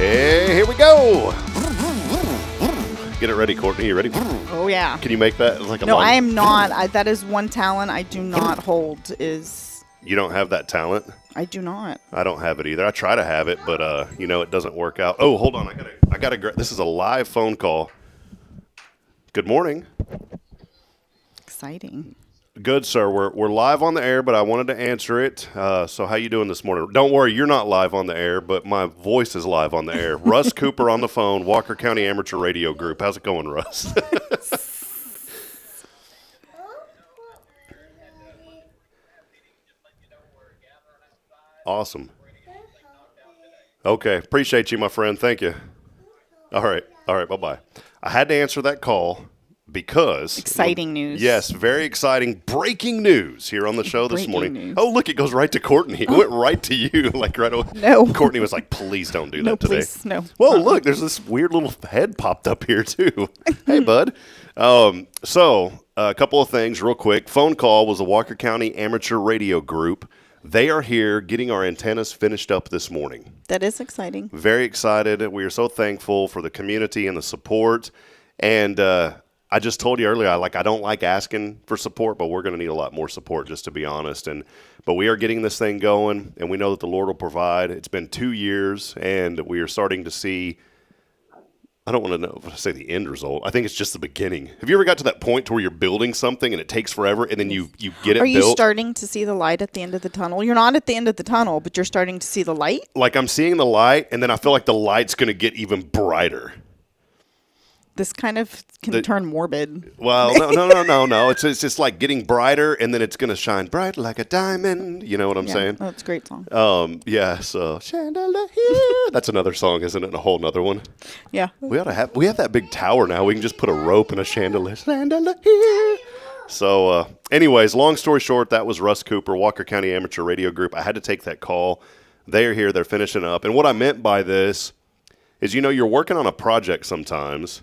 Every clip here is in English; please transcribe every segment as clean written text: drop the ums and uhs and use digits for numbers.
Hey, here we go. Get it ready, Courtney. You ready? Oh, yeah. Can you make that like a No, long... I am not. That is one talent I do not hold is... You don't have that talent? I do not. I don't have it either. I try to have it, but, it doesn't work out. Oh, hold on. I gotta. This is a live phone call. Good morning. Exciting. Good, sir. We're live on the air, but I wanted to answer it. So how you doing this morning? Don't worry, you're not live on the air, but my voice is live on the air. Russ Cooper on the phone, Walker County Amateur Radio Group. How's it going, Russ? Awesome. Okay, appreciate you, my friend. Thank you. All right, bye-bye. I had to answer that call. Because exciting news. Yes, very exciting breaking news here on the show this morning. News. Oh, look, it goes right to Courtney. It went right to you, like right away. No. Courtney was like, "Please don't do that today." Please, no. Whoa, look, there's this weird little head popped up here too. Hey, bud. So a couple of things real quick. Phone call was the Walker County Amateur Radio Group. They are here getting our antennas finished up this morning. That is exciting. Very excited. We are so thankful for the community and the support. And I just told you earlier, I don't like asking for support, but we're going to need a lot more support, just to be honest. But we are getting this thing going, and we know that the Lord will provide. It's been 2 years, and we are starting to see, I don't want to say the end result. I think it's just the beginning. Have you ever got to that point to where you're building something, and it takes forever, and then you get it built? Are you starting to see the light at the end of the tunnel? You're not at the end of the tunnel, but you're starting to see the light? Like I'm seeing the light, and then I feel like the light's going to get even brighter. This kind of can turn morbid. Well, no. It's just like getting brighter, and then it's going to shine bright like a diamond. You know what I'm saying? Oh, it's a great song. Yeah, so chandelier. That's another song, isn't it? A whole nother one. Yeah. We have that big tower now. We can just put a rope and a chandelier. So, anyways, long story short, that was Russ Cooper, Walker County Amateur Radio Group. I had to take that call. They are here. They're finishing up. And what I meant by this is, you're working on a project sometimes,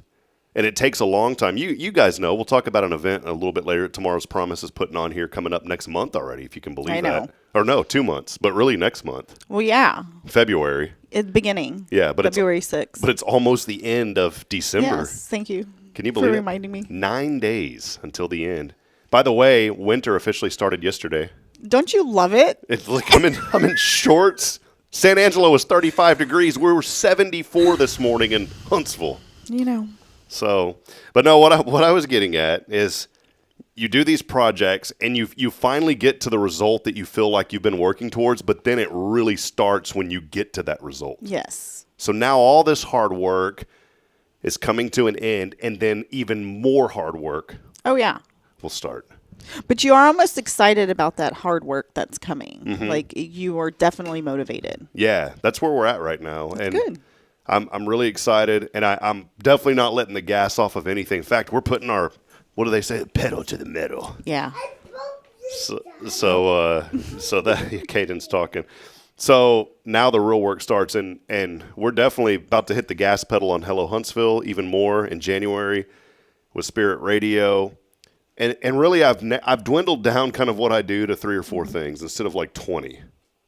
and it takes a long time. You guys know. We'll talk about an event a little bit later. Tomorrow's Promise is putting on here coming up next month already, if you can believe I know. that. Or no, 2 months, but really next month. Well, yeah. February. At the beginning. Yeah, but February 6th. But it's almost the end of December. Yes, thank you. Can you believe for it? reminding me? 9 days until the end. By the way, winter officially started yesterday. Don't you love it? It's like I'm in shorts. San Angelo was 35 degrees. We were 74 this morning in Huntsville. So, but no, what I was getting at is you do these projects and you finally get to the result that you feel like you've been working towards, but then it really starts when you get to that result. Yes. So now all this hard work is coming to an end, and then even more hard work will start. But you are almost excited about that hard work that's coming. Mm-hmm. Like, you are definitely motivated. Yeah, that's where we're at right now. That's good. I'm really excited, and I'm definitely not letting the gas off of anything. In fact, we're putting our, what do they say, pedal to the metal. Yeah. So that Caden's talking. So now the real work starts, and we're definitely about to hit the gas pedal on Hello Huntsville even more in January with Spirit Radio. And really, I've dwindled down kind of what I do to 3 or 4 things instead of like 20.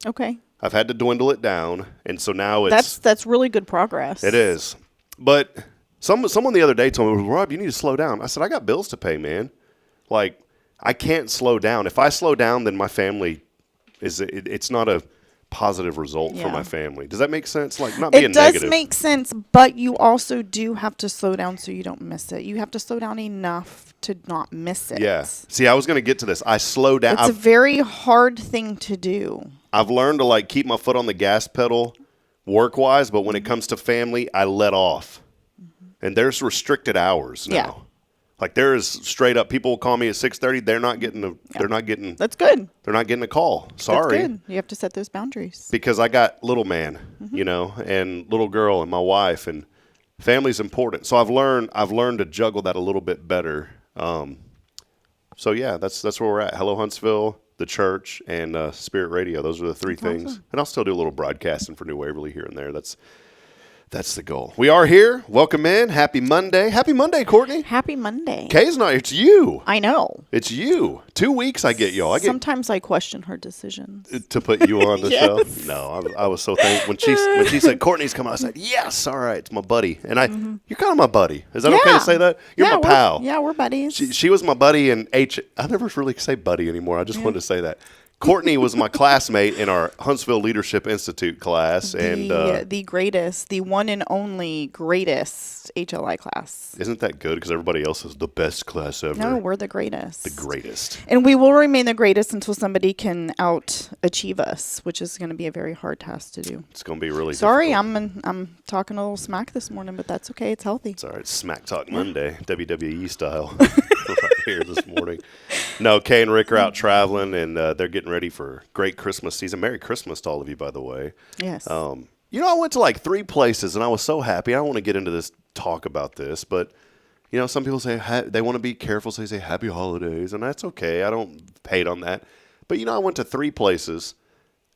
Okay. I've had to dwindle it down, and so now it's... That's really good progress. It is. But someone the other day told me, Rob, you need to slow down. I said, I got bills to pay, man. Like, I can't slow down. If I slow down, then my family it's not a positive result for my family. Does that make sense? Like, not being negative. It does make sense, but you also do have to slow down so you don't miss it. You have to slow down enough to not miss it. Yeah. See, I was going to get to this. I slow down. It's a very hard thing to do. I've learned to like keep my foot on the gas pedal work-wise, but when it comes to family, I let off. Mm-hmm. And there's restricted hours now. Yeah. Like there is straight up, people will call me at 6:30. They're not getting That's good. They're not getting a call. Sorry. That's good. You have to set those boundaries. Because I got little man, and little girl and my wife, and family's important. So I've learned to juggle that a little bit better. So yeah, that's where we're at. Hello Huntsville, the church, and Spirit Radio. Those are the 3 things. Awesome. And I'll still do a little broadcasting for New Waverly here and there. That's That's the goal. We are here. Welcome in. Happy Monday. Happy Monday, Courtney. Happy Monday. Kay's not. It's you. I know. It's you. 2 weeks I get y'all. Sometimes I question her decisions. To put you on the Yes. show. No, I was so thankful when she said Courtney's coming. I said yes. All right, it's my buddy, and you're kind of my buddy. Is that okay to say that? You're my pal. We're buddies. She was my buddy in H. I never really say buddy anymore. I just wanted to say that. Courtney was my classmate in our Huntsville Leadership Institute class, the greatest, the one and only greatest HLI class. Isn't that good? Because everybody else is the best class ever. No, we're the greatest. The greatest. And we will remain the greatest until somebody can out-achieve us, which is going to be a very hard task to do. It's going to be really Sorry, difficult. I'm talking a little smack this morning, but that's okay. It's healthy. It's all right. Smack Talk Monday, WWE style, right here this morning. No, Kay and Rick are out traveling, and they're getting ready for great Christmas season. Merry Christmas to all of you, by the way. Yes. I went to like 3 places, and I was so happy. I don't want to get into this talk about this, but, some people say they want to be careful, so they say happy holidays, and that's okay. I don't hate on that. But, I went to 3 places,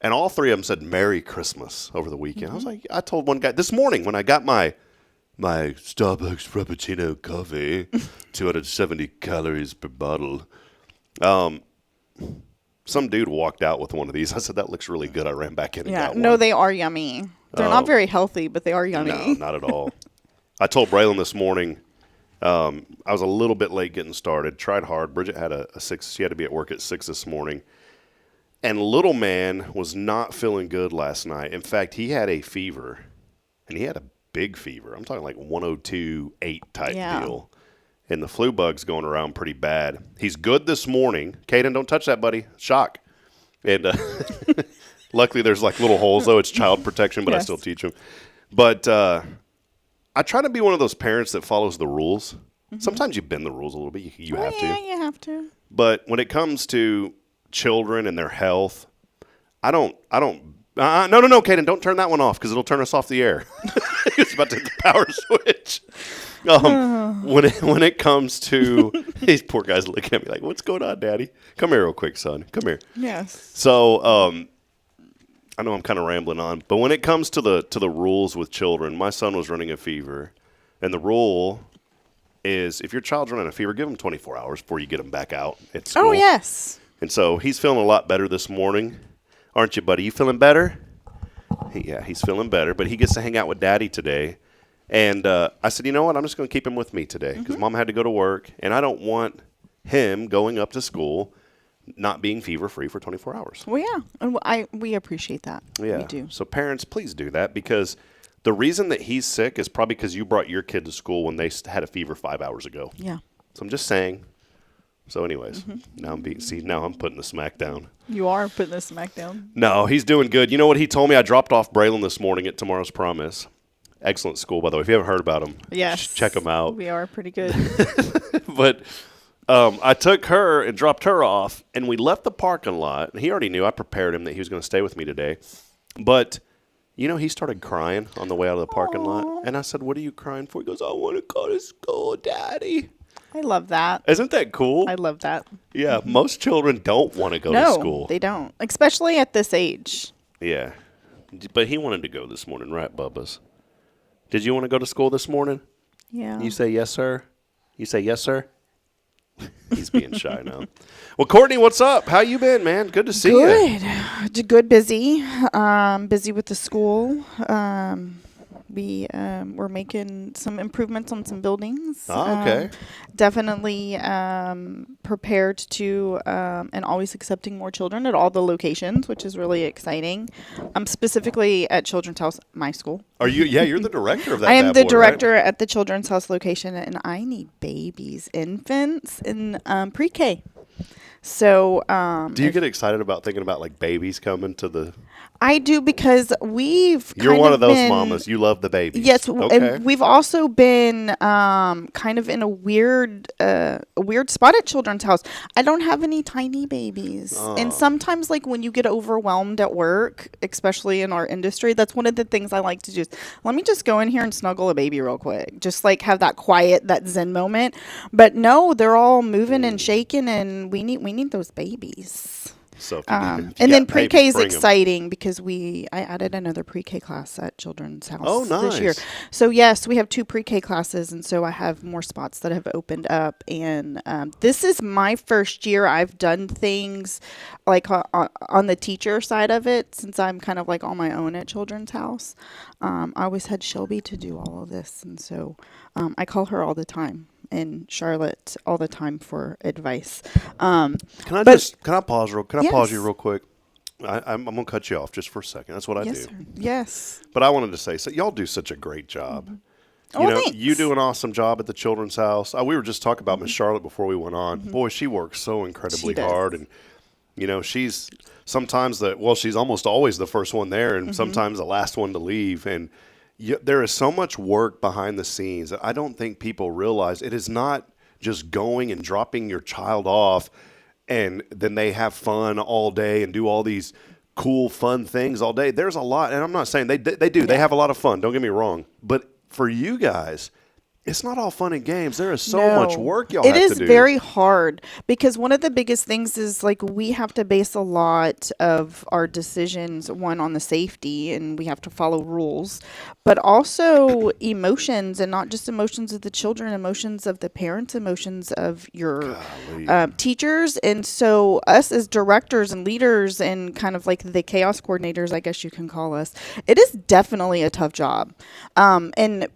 and all 3 of them said Merry Christmas over the weekend. Mm-hmm. I was like, I told one guy this morning when I got my Starbucks Frappuccino coffee, 270 calories per bottle. Some dude walked out with one of these. I said, that looks really good. I ran back in and got one. No, they are yummy. They're not very healthy, but they are yummy. No, not at all. I told Braylon this morning, I was a little bit late getting started. Tried hard. Bridget had a 6. She had to be at work at 6 this morning. And little man was not feeling good last night. In fact, he had a fever, and he had a big fever. I'm talking like 102.8 type deal. And the flu bug's going around pretty bad. He's good this morning. Caden, don't touch that, buddy. Shock. And luckily there's like little holes, though. It's child protection, but I still teach him. But I try to be one of those parents that follows the rules. Mm-hmm. Sometimes you bend the rules a little bit. You have to. Yeah, you have to. But when it comes to children and their health, I don't. No, Caden, don't turn that one off because it'll turn us off the air. He's about to hit the power switch. When it comes to these poor guys looking at me like, what's going on, Daddy? Come here real quick, son. Come here. Yes. So I know I'm kind of rambling on, but when it comes to the rules with children, my son was running a fever, and the rule is if your child's running a fever, give them 24 hours before you get them back out at school. Oh, yes. And so he's feeling a lot better this morning. Aren't you, buddy? You feeling better? Yeah, he's feeling better, but he gets to hang out with Daddy today. And I said, you know what? I'm just going to keep him with me today because Mom had to go to work, and I don't want him going up to school not being fever-free for 24 hours. Well, yeah, and we appreciate that. Yeah. We do. So parents, please do that because the reason that he's sick is probably because you brought your kid to school when they had a fever 5 hours ago. Yeah. So I'm just saying. So anyways, now I'm putting the smack down. You are putting the smack down. No, he's doing good. You know what he told me? I dropped off Braylon this morning at Tomorrow's Promise. Excellent school, by the way. If you haven't heard about them, yes, check them out. We are pretty good. But I took her and dropped her off, and we left the parking lot. And he already knew. I prepared him that he was going to stay with me today. But, he started crying on the way out of the parking lot. And I said, what are you crying for? He goes, I want to go to school, Daddy. I love that. Isn't that cool? I love that. Yeah, most children don't want to go to school. No, they don't, especially at this age. Yeah. But he wanted to go this morning, right, Bubba's? Did you want to go to school this morning? Yeah. You say yes, sir? You say yes, sir? He's being shy now. Well, Courtney, what's up? How you been, man? Good to see you. Good. Busy. Busy with the school. We're making some improvements on some buildings. Oh, okay. Definitely prepared to and always accepting more children at all the locations, which is really exciting. I'm specifically at Children's House, my school. Are you? Yeah, you're the director of that. I am the director right? at the Children's House location, and I need babies, infants, in pre-K. So, do you get excited about thinking about like babies coming to the? I do because You're one of those mamas. You love the babies. Yes, okay. And we've also been kind of in a weird spot at Children's House. I don't have any tiny babies, and sometimes like when you get overwhelmed at work, especially in our industry, that's one of the things I like to do. Is, let me just go in here and snuggle a baby real quick, just like have that quiet, that zen moment. But no, they're all moving and shaking, and we need those babies. So and then pre-K is exciting because I added another pre-K class at Children's House this year. So yes, we have 2 pre-K classes, and so I have more spots that have opened up. And this is my first year I've done things like on the teacher side of it, since I'm kind of like on my own at Children's House. I always had Shelby to do all of this, and so I call her all the time, and Charlotte all the time for advice. Can I pause you real quick? I'm gonna cut you off just for a second. That's what I do. Sir. Yes. But I wanted to say, so y'all do such a great job. Mm-hmm. You know, thanks. you do an awesome job at the Children's House. We were just talking about Miss Charlotte before we went on. Mm-hmm. Boy, she works so incredibly She does. hard, and you know, she's sometimes she's almost always the first one there, and sometimes the last one to leave, and. There is so much work behind the scenes that I don't think people realize. It is not just going and dropping your child off and then they have fun all day and do all these cool, fun things all day. There's a lot, and I'm not saying they do. Yeah. They have a lot of fun. Don't get me wrong. But for you guys, it's not all fun and games. There is so much work y'all have to do. It is very hard because one of the biggest things is like we have to base a lot of our decisions, one, on the safety, and we have to follow rules, but also emotions, and not just emotions of the children, emotions of the parents, emotions of your teachers. And so us as directors and leaders and kind of like the chaos coordinators, I guess you can call us, it is definitely a tough job. And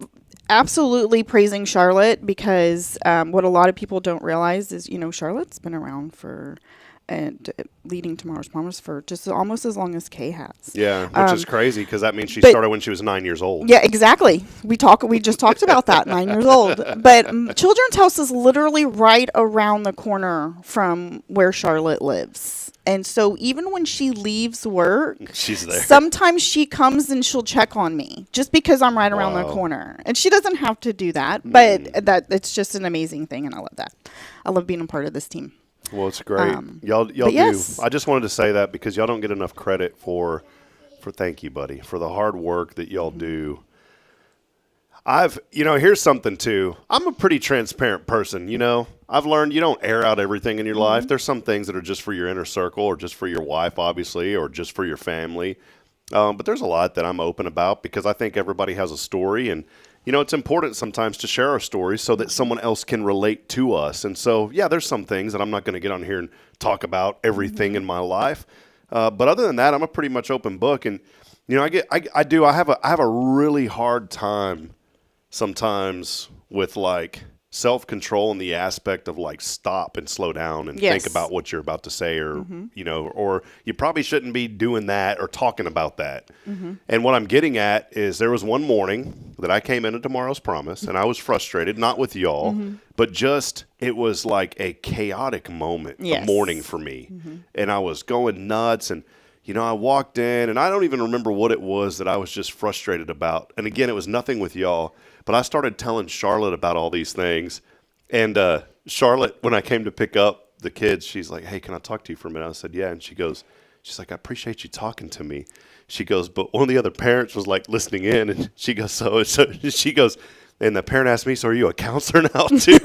absolutely praising Charlotte because what a lot of people don't realize is, you know, Charlotte's been around and leading Tomorrow's Promise for just almost as long as Kay has. Yeah, which is crazy because that means she started when she was 9 years old. Yeah, exactly. We just talked about that, 9 years old. But Children's House is literally right around the corner from where Charlotte lives. And so even when she leaves work, she's there. Sometimes she comes and she'll check on me just because I'm right around the corner. And she doesn't have to do that, but it's just an amazing thing, and I love that. I love being a part of this team. Well, it's great. Y'all do. Yes. I just wanted to say that because y'all don't get enough credit for thank you, buddy, for the hard work that y'all do. Here's something too. I'm a pretty transparent person, you know. I've learned you don't air out everything in your life. There's some things that are just for your inner circle or just for your wife, obviously, or just for your family. But there's a lot that I'm open about because I think everybody has a story. And, you know, it's important sometimes to share our stories so that someone else can relate to us. And so, yeah, there's some things that I'm not going to get on here and talk about everything in my life. But other than that, I'm a pretty much open book. And, you know, I have a really hard time sometimes with like self-control and the aspect of like stop and slow down and think about what you're about to say or, you know, or you probably shouldn't be doing that or talking about that. And what I'm getting at is there was one morning that I came into Tomorrow's Promise and I was frustrated, not with y'all, but just it was like a chaotic moment, a morning for me. And I was going nuts and, you know, I walked in and I don't even remember what it was that I was just frustrated about. And again, it was nothing with y'all. But I started telling Charlotte about all these things. And Charlotte, when I came to pick up the kids, she's like, hey, can I talk to you for a minute? I said, yeah. And she's like, I appreciate you talking to me. She goes, but one of the other parents was like listening in. And she goes, so she goes, and the parent asked me, so are you a counselor now too?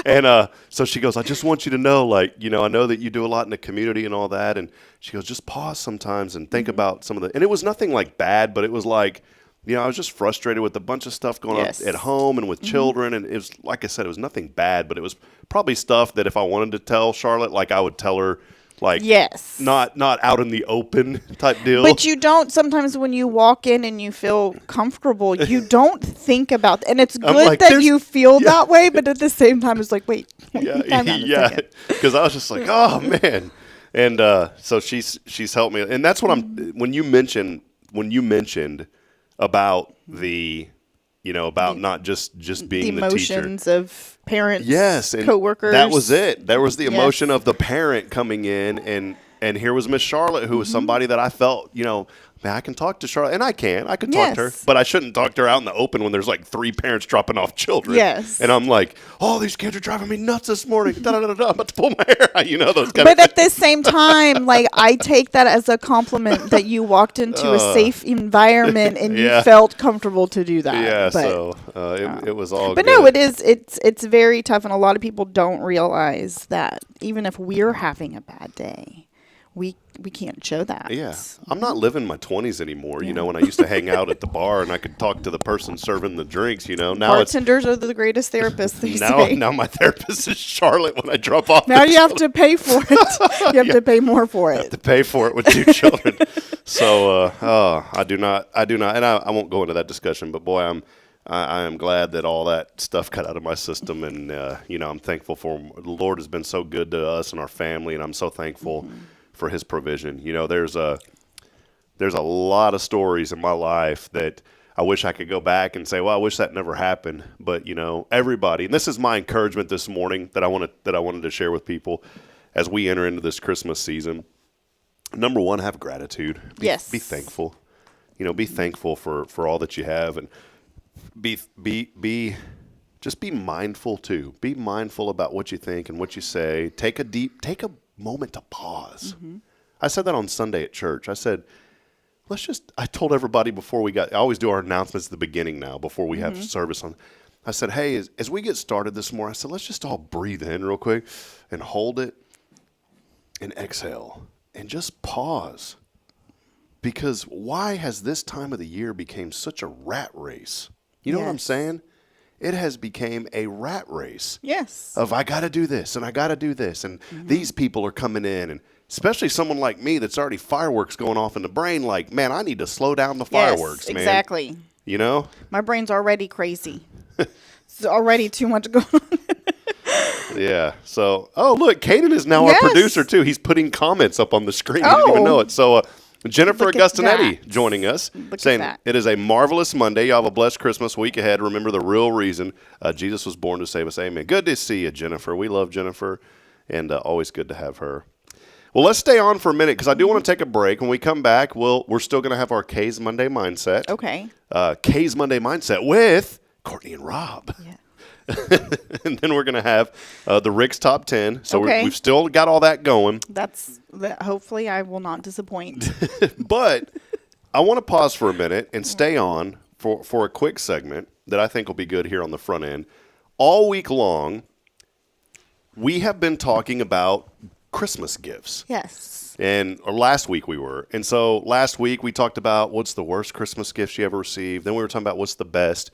And so she goes, I just want you to know, like, you know, I know that you do a lot in the community and all that. And she goes, just pause sometimes and think about some of the, and it was nothing like bad, but it was like, you know, I was just frustrated with a bunch of stuff going on at home and with children. And it was, like I said, it was nothing bad, but it was probably stuff that if I wanted to tell Charlotte, like I would tell her, like, not out in the open type deal. But you don't, sometimes when you walk in and you feel comfortable, you don't think about, and it's good like, that you feel that way, but at the same time, it's like, wait. Because I was just like, oh, man. And so she's helped me. And that's what when you mentioned about the, you know, about not just being the teacher. The emotions of parents, and coworkers. That was it. There was the emotion of the parent coming in, and here was Miss Charlotte, who was somebody that I felt, you know, man, I can talk to Charlotte, and I could talk to her, but I shouldn't talk to her out in the open when there's like 3 parents dropping off children. Yes. And I'm like, oh, these kids are driving me nuts this morning. I'm about to pull my hair out, you know, those kind But at the same time, like, I take that as a compliment that you walked into a safe environment and you felt comfortable to do that. Yeah, but, so it was all but good. no, it's very tough, and a lot of people don't realize that even if we're having a bad day, we can't show that. Yeah. I'm not living my 20s anymore, you know, when I used to hang out at the bar and I could talk to the person serving the drinks, you know. Now bartenders are the greatest therapists, they say. Now my therapist is Charlotte when I drop off. Now you have to pay for it. You have to pay more for it. I have to pay for it with 2 children. So, I do not, and I won't go into that discussion, but boy, I am glad that all that stuff got out of my system, and you know, I'm thankful for the Lord has been so good to us and our family, and I'm so thankful for His provision. You know, there's a lot of stories in my life that I wish I could go back and say, well, I wish that never happened. But you know, everybody, and this is my encouragement this morning that I wanted to share with people as we enter into this Christmas season. Number one, have gratitude. Be thankful. You know, be thankful for all that you have, and just be mindful too. Be mindful about what you think and what you say. Take a moment to pause. I said that on Sunday at church. I said, I told everybody I always do our announcements at the beginning now before we have service on. I said, hey, as we get started this morning, I said, let's just all breathe in real quick and hold it and exhale and just pause. Because why has this time of the year become such a rat race? You know what I'm saying? It has become a rat race. Yes. Of I got to do this and I got to do this. And these people are coming in. And especially someone like me that's already fireworks going off in the brain. Like, man, I need to slow down the fireworks, man. Exactly. You know? My brain's already crazy. It's already too much going on. Yeah. So, look, Caden is now our producer too. He's putting comments up on the screen. You didn't even know it. So, Jennifer Augustinetti joining us, saying it is a marvelous Monday. You have a blessed Christmas week ahead. Remember the real reason Jesus was born to save us. Amen. Good to see you, Jennifer. We love Jennifer, and always good to have her. Well, let's stay on for a minute because I do want to take a break. When we come back, we're still going to have our K's Monday Mindset. Okay. K's Monday Mindset with Courtney and Rob. Yeah. And then we're going to have the Rick's Top 10. So we've still got all that going. Hopefully I will not disappoint. But I want to pause for a minute and stay on for a quick segment that I think will be good here on the front end. All week long, we have been talking about Christmas gifts. Yes. Or last week we were. And so last week we talked about what's the worst Christmas gift you ever received. Then we were talking about what's the best.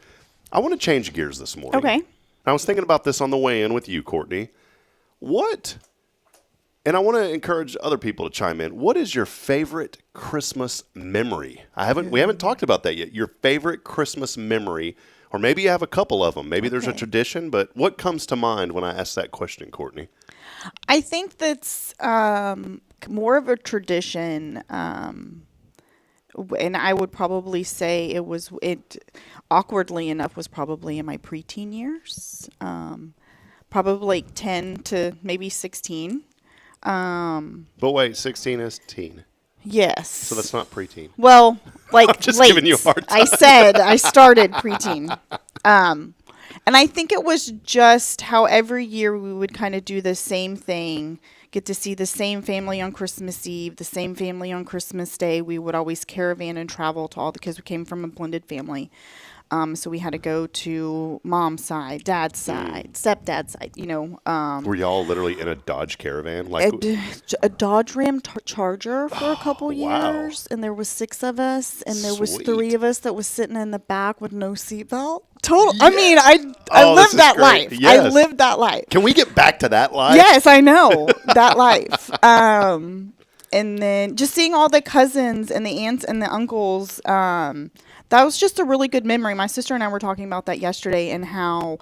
I want to change gears this morning. Okay. I was thinking about this on the way in with you, Courtney. And I want to encourage other people to chime in. What is your favorite Christmas memory? We haven't talked about that yet. Your favorite Christmas memory, or maybe you have a couple of them. Maybe there's a tradition, but what comes to mind when I ask that question, Courtney? I think that's more of a tradition, and I would probably say awkwardly enough, was probably in my preteen years, probably like 10 to maybe 16. But wait, 16 is teen. Yes. So that's not preteen. Well, like I'm just late. giving you a hard time. I said I started preteen. And I think it was just how every year we would kind of do the same thing, get to see the same family on Christmas Eve, the same family on Christmas Day. We would always caravan and travel to all because we came from a blended family. So we had to go to mom's side, dad's side, stepdad's side, you know. Were y'all literally in a Dodge Caravan? A Dodge Ram Charger for a couple years. And there was 6 of us. And there was 3 of us that was sitting in the back with no seatbelt. Total. Yeah. I mean, I lived that life. Yes. I lived that life. Can we get back to that life? Yes, I know. That life. And then just seeing all the cousins and the aunts and the uncles, that was just a really good memory. My sister and I were talking about that yesterday, and how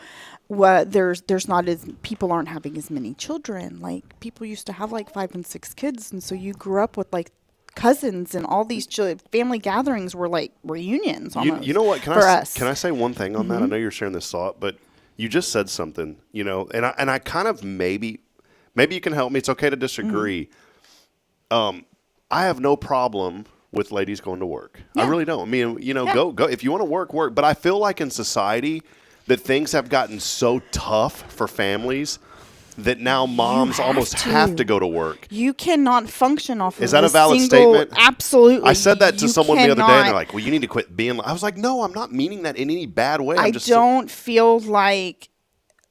there's not people aren't having as many children. Like, people used to have like 5 and 6 kids, and so you grew up with like cousins, and all these family gatherings were like reunions almost. You know what? Can I say one thing on that? I know you're sharing this thought, but you just said something, you know, and I kind of maybe you can help me. It's okay to disagree. I have no problem with ladies going to work. Yeah. I really don't. I mean, you know, go. If you want to work. But I feel like in society that things have gotten so tough for families that now moms almost have to go to work. You cannot function off of Is that a valid statement? Absolutely. I said that to someone the other day, and they're like, well, you need to quit being. I was like, no, I'm not meaning that in any bad way. I don't feel like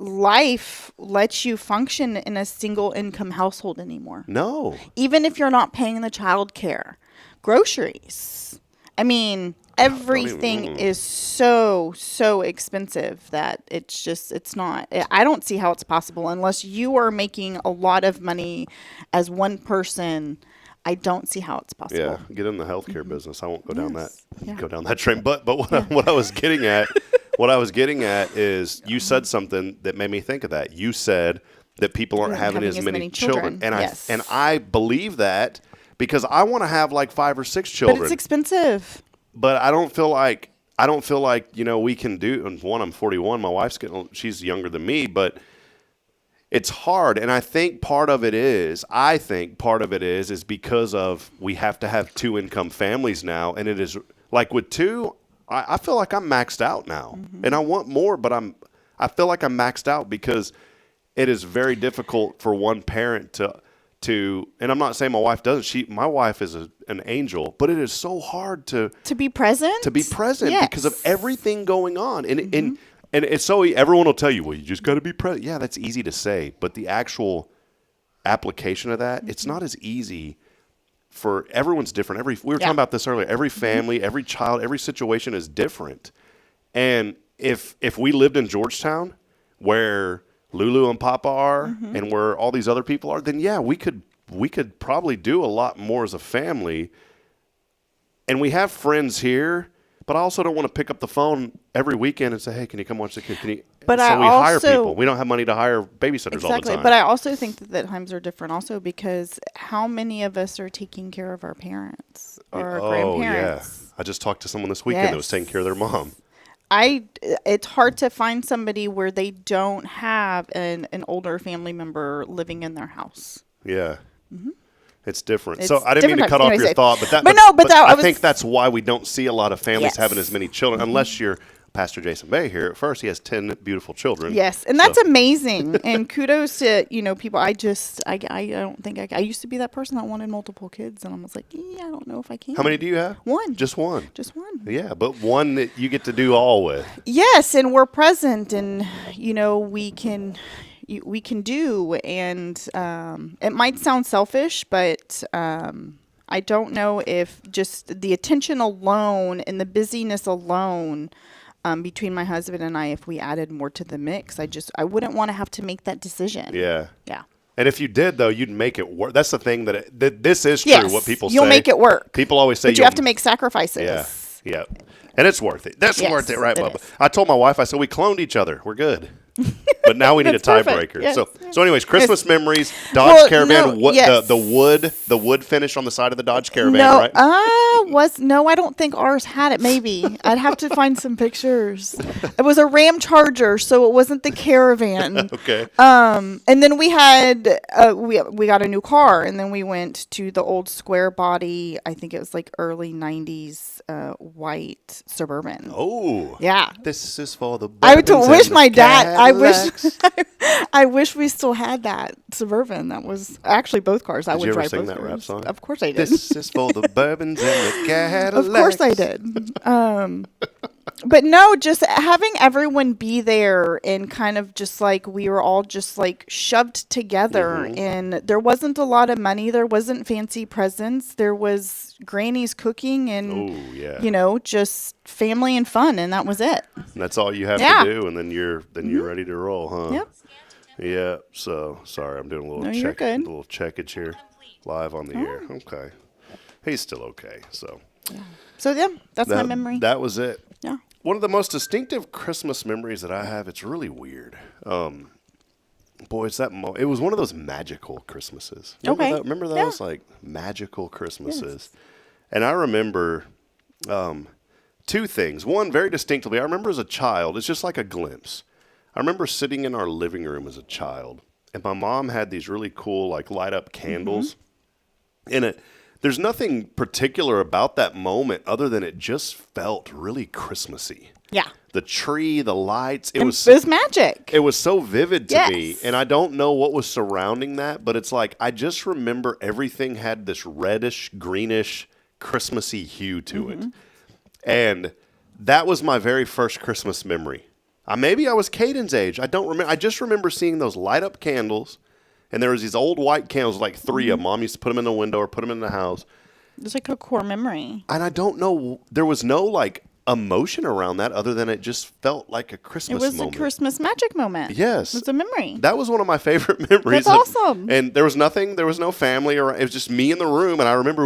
life lets you function in a single income household anymore. No. Even if you're not paying the child care, groceries. I mean, everything is so expensive that it's not. I don't see how it's possible unless you are making a lot of money as one person. I don't see how it's possible. Yeah, get in the healthcare business. I won't go down Yeah. that train. But what I was getting at, is you said something that made me think of that. You said that people aren't having as many children, and yes. I believe that because I want to have like 5 or 6 children. But it's expensive. But I don't feel like we can do. And one, I'm 41. My wife's she's younger than me, but it's hard. And I think part of it is because of we have to have 2 income families now, and it is like with 2. I feel like I'm maxed out now, and I want more, but I feel like I'm maxed out because it is very difficult for one parent to. And I'm not saying my wife doesn't. My wife is an angel, but it is so hard to be present. Yes. Because of everything going on, and it's so everyone will tell you, well, you just got to be present. Yeah, that's easy to say, but the actual application of that, it's not as easy. For everyone's different. We were talking about this earlier. Every family, every child, every situation is different. And if we lived in Georgetown, where Lulu and Papa are, and where all these other people are, then yeah, we could probably do a lot more as a family. And we have friends here, but I also don't want to pick up the phone every weekend and say, "Hey, can you come watch the kid?" But so we hire people. We don't have money to hire babysitters all the time. But I also think that times are different also because how many of us are taking care of our parents or our grandparents? Yeah. I just talked to someone this weekend that was taking care of their mom. It's hard to find somebody where they don't have an older family member living in their house. Yeah. It's different. So I didn't mean to cut off your thought, but I think that's why we don't see a lot of families having as many children, unless you're Pastor Jason Bay here. At first, he has 10 beautiful children. Yes, and that's amazing. And kudos to people. I don't think I used to be that person that wanted multiple kids, and I was like, I don't know if I can. How many do you have? One. Just one. Just one. Yeah, but one that you get to do all with. Yes, and we're present, and we can do, and it might sound selfish, but I don't know if just the attention alone and the busyness alone between my husband and I, if we added more to the mix, I wouldn't want to have to make that decision. Yeah. Yeah. And if you did, though, you'd make it work. That's the thing that this is true. Yes, what people say. You'll make it work. People always say but you have to make sacrifices. Yeah. And it's worth it. That's worth it, right, Bubba? I told my wife, I said, we cloned each other. We're good. But now we need a tiebreaker. Yes. So anyways, Christmas memories, Dodge Caravan, the wood finish on the side of the Dodge Caravan, right? I don't think ours had it. Maybe I'd have to find some pictures. It was a Ram Charger, so it wasn't the Caravan. Okay. And then we had we got a new car, and then we went to the old square body. I think it was like early '90s white Suburban. Oh. Yeah. This is for the. I would wish my dad. I wish we still had that Suburban. That was actually both cars. I would drive. drive Did you ever both sing that cars. rap song? Of course I did. This is for the bourbons and the Cadillacs. Of course I did. But no, just having everyone be there and kind of just like we were all just like shoved together, and there wasn't a lot of money. There wasn't fancy presents. There was Granny's cooking and just family and fun, and that was it. And that's all you have to do, and then you're ready to roll, huh? Yep. Yeah. So sorry, I'm doing a little little checkage here, live on the air. Okay. He's still okay. So. Yeah. So yeah, that's my memory. That was it. Yeah. One of the most distinctive Christmas memories that I have. It's really weird. Boy, it's that. It was one of those magical Christmases. Remember those like magical Christmases? Yes. And I remember 2 things. One, very distinctly, I remember as a child. It's just like a glimpse. I remember sitting in our living room as a child, and my mom had these really cool like light up candles in it. There's nothing particular about that moment other than it just felt really Christmassy. Yeah. The tree, the lights. It was magic. It was so vivid to me. And I don't know what was surrounding that, but it's like I just remember everything had this reddish, greenish, Christmassy hue to it. And that was my very first Christmas memory. Maybe I was Caden's age. I don't remember. I just remember seeing those light up candles, and there was these old white candles, like 3 of them. Mom used to put them in the window or put them in the house. It's like a core memory. And I don't know. There was no like emotion around that other than it just felt like a Christmas moment. It was a Christmas magic moment. Yes. It's a memory. That was one of my favorite memories. That's awesome. And there was no family around. It was just me in the room. And I remember,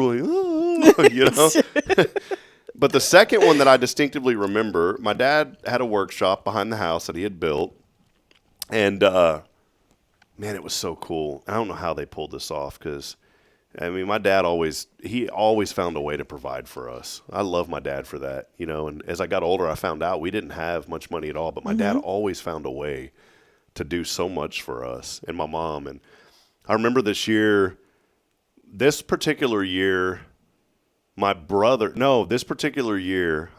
But the second one that I distinctively remember, my dad had a workshop behind the house that he had built. And, man, it was so cool. I don't know how they pulled this off because, I mean, my dad always found a way to provide for us. I love my dad for that, and as I got older, I found out we didn't have much money at all, but my dad always found a way to do so much for us and my mom. And I remember this particular year, I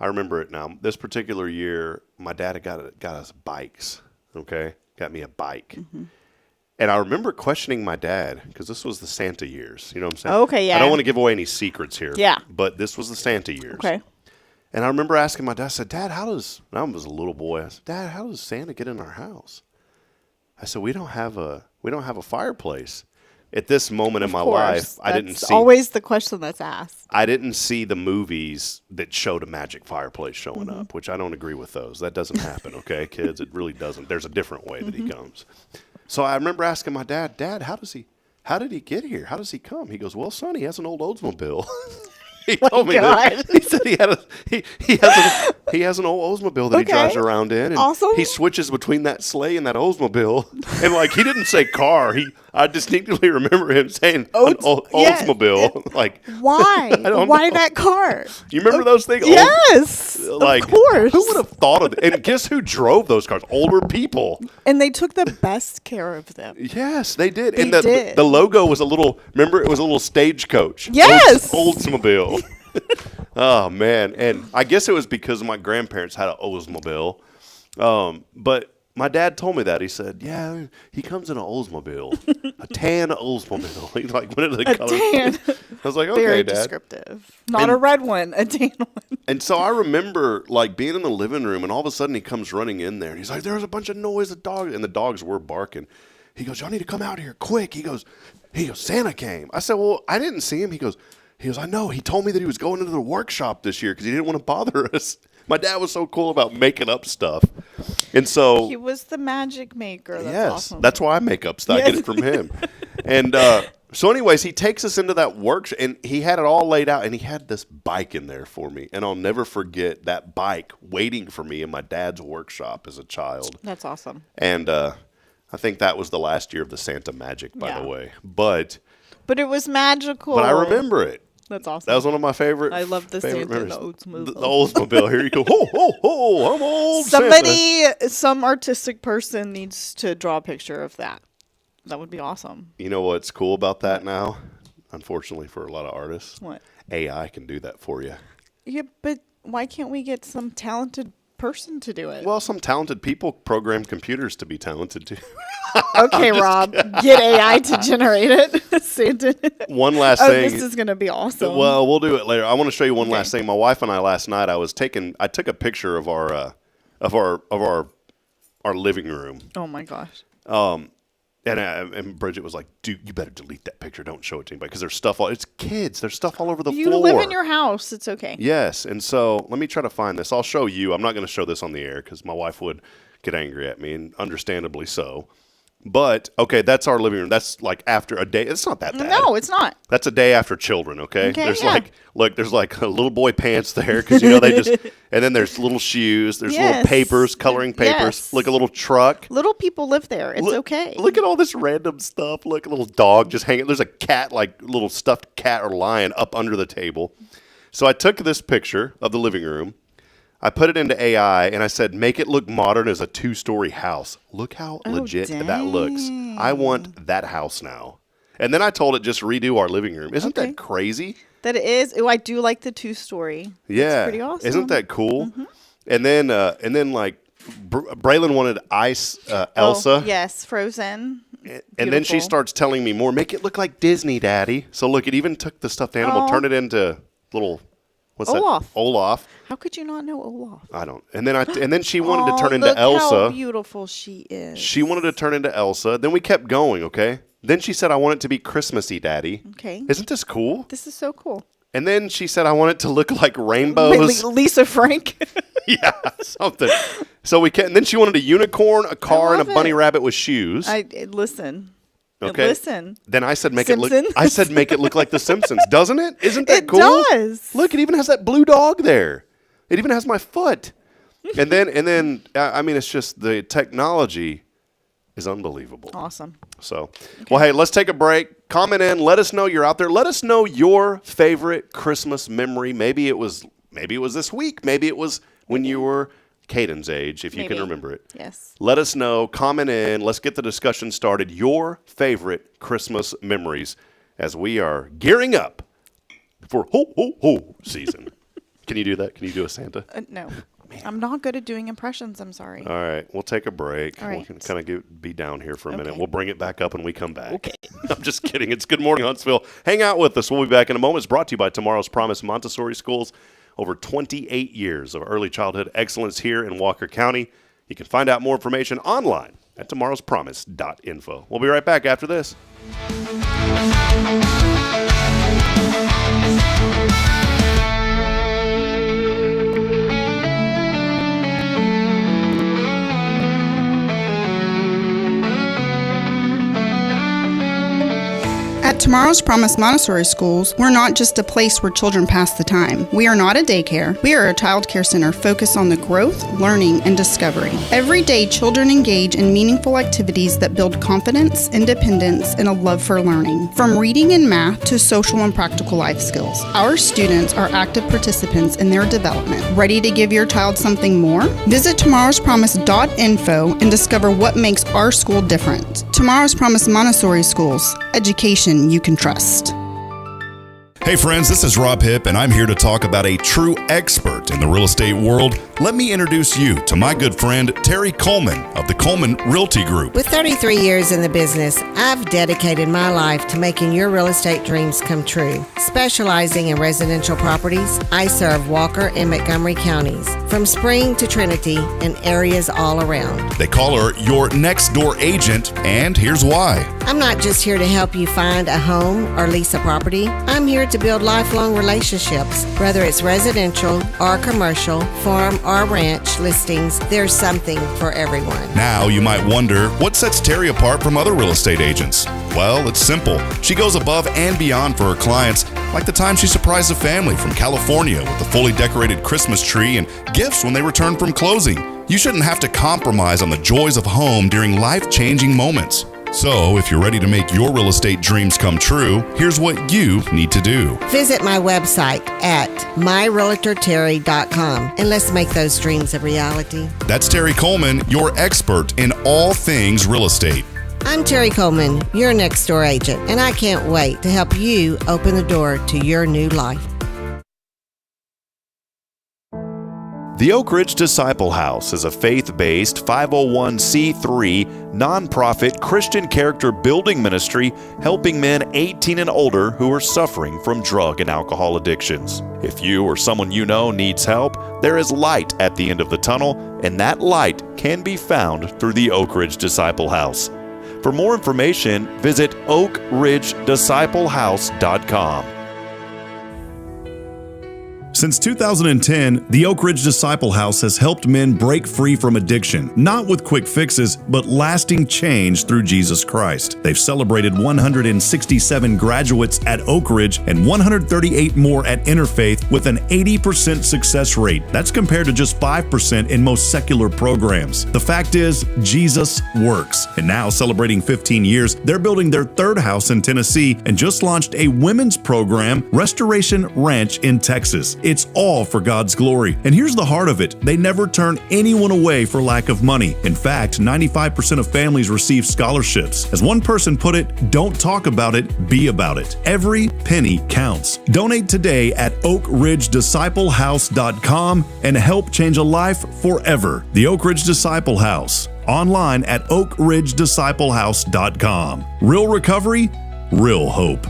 remember it now. This particular year, my dad got us bikes, okay? Got me a bike. Mm-hmm. And I remember questioning my dad, because this was the Santa years. You know what I'm saying? Okay, yeah. I don't want to give away any secrets here. Yeah. But this was the Santa years. Okay. And I remember asking my dad, I said, Dad, I was a little boy. I said, Dad, how does Santa get in our house? I said, we don't have a fireplace. At this moment in my life, I didn't see. Always the question that's asked. I didn't see the movies that showed a magic fireplace showing up, which I don't agree with those. That doesn't happen, okay, kids? It really doesn't. There's a different way that he comes. So I remember asking my dad, how did he get here? How does he come? He goes, well, son, he has an old Oldsmobile. He told me that. He said he has an old Oldsmobile that he drives around in, and awesome. He switches between that sleigh and that Oldsmobile. And like he didn't say car. I distinctly remember him saying Oldsmobile. Like why? Why that car? You remember those things? Yes, like, of course. Who would have thought of it? And guess who drove those cars? Older people. And they took the best care of them. Yes, they did. And the logo was a little. Remember, it was a little stagecoach. Yes, Oldsmobile. Oh man, and I guess it was because my grandparents had an Oldsmobile, but my dad told me that. He said, "Yeah, he comes in an Oldsmobile, a tan Oldsmobile." He like went into the color. Tan. I was like, "Okay, Very Dad." Descriptive. Not a red one, a tan one. And so I remember like being in the living room, and all of a sudden he comes running in there, and he's like, "There's a bunch of noise, the dog," and the dogs were barking. He goes, "Y'all need to come out here quick." He goes, "Santa came." I said, "Well, I didn't see him." He goes, I know. He told me that he was going into the workshop this year because he didn't want to bother us. My dad was so cool about making up stuff. And so he was the magic maker. That's awesome. That's why I make up stuff. I get it from him. And so anyways, he takes us into that workshop, and he had it all laid out, and he had this bike in there for me. And I'll never forget that bike waiting for me in my dad's workshop as a child. That's awesome. And I think that was the last year of the Santa magic, by the way. But it was magical. But I remember it. That's awesome. That was one of my favorite. I love the Santa, the Oldsmobile. The Oldsmobile. Here you go. Ho, ho, ho. I'm old Some artistic person needs to draw a picture of that. That would be awesome. You know what's cool about that now? Unfortunately for a lot of artists. What? AI can do that for you. Yeah, but why can't we get some talented person to do it? Well, some talented people program computers to be talented too. Okay, Rob, get AI to generate it. Santa. One last thing. This is going to be awesome. Well, we'll do it later. I want to show you one last thing. My wife and I last night, I took a picture of our living room. Oh my gosh. And Bridget was like, "Dude, you better delete that picture. Don't show it to anybody because there's stuff all. It's kids. There's stuff all over the floor. You live in your house. It's okay." Yes, and so let me try to find this. I'll show you. I'm not going to show this on the air because my wife would get angry at me, and understandably so. But, okay, that's our living room. That's like after a day. It's not that bad. No, it's not. That's a day after children, okay? There's there's like a little boy pants there because, and then there's little shoes. There's little papers, coloring papers. Yes. Look, a little truck. Little people live there. It's okay. Look at all this random stuff. Look, a little dog just hanging. There's a cat, like little stuffed cat or lion up under the table. So I took this picture of the living room. I put it into AI, and I said, make it look modern as a 2-story house. Look how legit that looks. I want that house now. And then I told it just redo our living room. Isn't that crazy? That is. Oh, I do like the 2-story. Yeah. That's pretty awesome. Isn't that cool? Mm-hmm. And then like, Braylon wanted Ice Elsa. Oh, yes, Frozen. And then she starts telling me more. Make it look like Disney, Daddy. So look, it even took the stuffed animal, turned it into little What's Olaf. that? Olaf. How could you not know Olaf? I don't. And then she wanted to turn into look Elsa. How beautiful she is. She wanted to turn into Elsa. Then we kept going, okay? Then she said, I want it to be Christmassy, Daddy. Okay. Isn't this cool? This is so cool. And then she said, I want it to look like rainbows. Lisa Frank. Yeah, something. So we kept, and then she wanted a unicorn, a car, and a bunny rabbit with shoes. Listen. Okay. Listen. Then I said, make Simpsons? it look. I said, make it look like The Simpsons, doesn't it? Isn't that cool? It does. Look, it even has that blue dog there. It even has my foot. And then, I mean, it's just the technology is unbelievable. Awesome. So, well, hey, let's take a break. Comment in. Let us know you're out there. Let us know your favorite Christmas memory. Maybe it was this week. Maybe it was when you were Caden's age, if you can remember it. Yes. Let us know. Comment in. Let's get the discussion started. Your favorite Christmas memories as we are gearing up for ho, ho, ho season. Can you do that? Can you do a Santa? No. I'm not good at doing impressions. I'm sorry. All right. We'll take a break. All right. We can kind of be down here for a minute. Okay. We'll bring it back up when we come back. Okay. I'm just kidding. It's Good Morning Huntsville. Hang out with us. We'll be back in a moment. It's brought to you by Tomorrow's Promise Montessori Schools. Over 28 years of early childhood excellence here in Walker County. You can find out more information online at tomorrowspromise.info. We'll be right back after this. At Tomorrow's Promise Montessori Schools, we're not just a place where children pass the time. We are not a daycare. We are a child care center focused on the growth, learning, and discovery. Every day, children engage in meaningful activities that build confidence, independence, and a love for learning. From reading and math to social and practical life skills, our students are active participants in their development. Ready to give your child something more? Visit tomorrowspromise.info and discover what makes our school different. Tomorrow's Promise Montessori Schools. Education you can trust. Hey friends, this is Rob Hipp, and I'm here to talk about a true expert in the real estate world. Let me introduce you to my good friend, Terry Coleman of the Coleman Realty Group. With 33 years in the business, I've dedicated my life to making your real estate dreams come true. Specializing in residential properties, I serve Walker and Montgomery counties, from Spring to Trinity and areas all around. They call her your next door agent, and here's why. I'm not just here to help you find a home or lease a property. I'm here to build lifelong relationships. Whether it's residential or commercial, farm or ranch listings, there's something for everyone. Now you might wonder, what sets Terry apart from other real estate agents? Well, it's simple. She goes above and beyond for her clients, like the time she surprised a family from California with a fully decorated Christmas tree and gifts when they returned from closing. You shouldn't have to compromise on the joys of home during life-changing moments. So, if you're ready to make your real estate dreams come true, here's what you need to do. Visit my website at myrealtorterry.com and let's make those dreams a reality. That's Terry Coleman, your expert in all things real estate. I'm Terry Coleman, your next door agent, and I can't wait to help you open the door to your new life. The Oak Ridge Disciple House is a faith-based 501c3 nonprofit Christian character building ministry helping men 18 and older who are suffering from drug and alcohol addictions. If you or someone you know needs help, there is light at the end of the tunnel, and that light can be found through the Oak Ridge Disciple House. For more information, visit oakridgedisciplehouse.com. Since 2010, the Oak Ridge Disciple House has helped men break free from addiction, not with quick fixes, but lasting change through Jesus Christ. They've celebrated 167 graduates at Oak Ridge and 138 more at Interfaith with an 80% success rate. That's compared to just 5% in most secular programs. The fact is, Jesus works. And now, celebrating 15 years, they're building their third house in Tennessee and just launched a women's program, Restoration Ranch in Texas. It's all for God's glory. And here's the heart of it. They never turn anyone away for lack of money. In fact, 95% of families receive scholarships. As one person put it, don't talk about it, be about it. Every penny counts. Donate today at oakridgedisciplehouse.com and help change a life forever. The Oak Ridge Disciple House. Online at oakridgedisciplehouse.com. Real recovery, real hope.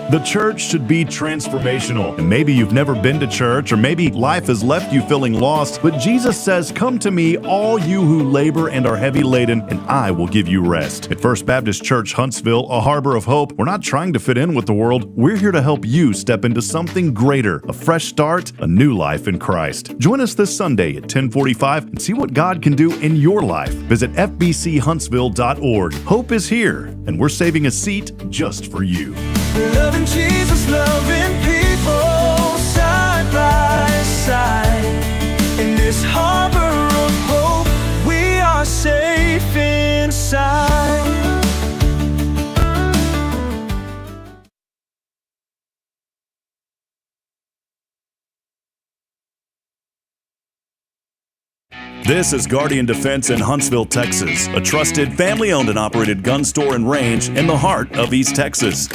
The church should be transformational. And maybe you've never been to church, or maybe life has left you feeling lost, but Jesus says, "Come to me, all you who labor and are heavy laden, and I will give you rest." At First Baptist Church, Huntsville, a harbor of hope, we're not trying to fit in with the world. We're here to help you step into something greater, a fresh start, a new life in Christ. Join us this Sunday at 10:45 and see what God can do in your life. Visit fbchuntsville.org. Hope is here, and we're saving a seat just for you. Loving Jesus, loving people side by side. In this harbor of hope, we are safe inside. This is Guardian Defense in Huntsville, Texas, a trusted, family-owned and operated gun store and range in the heart of East Texas.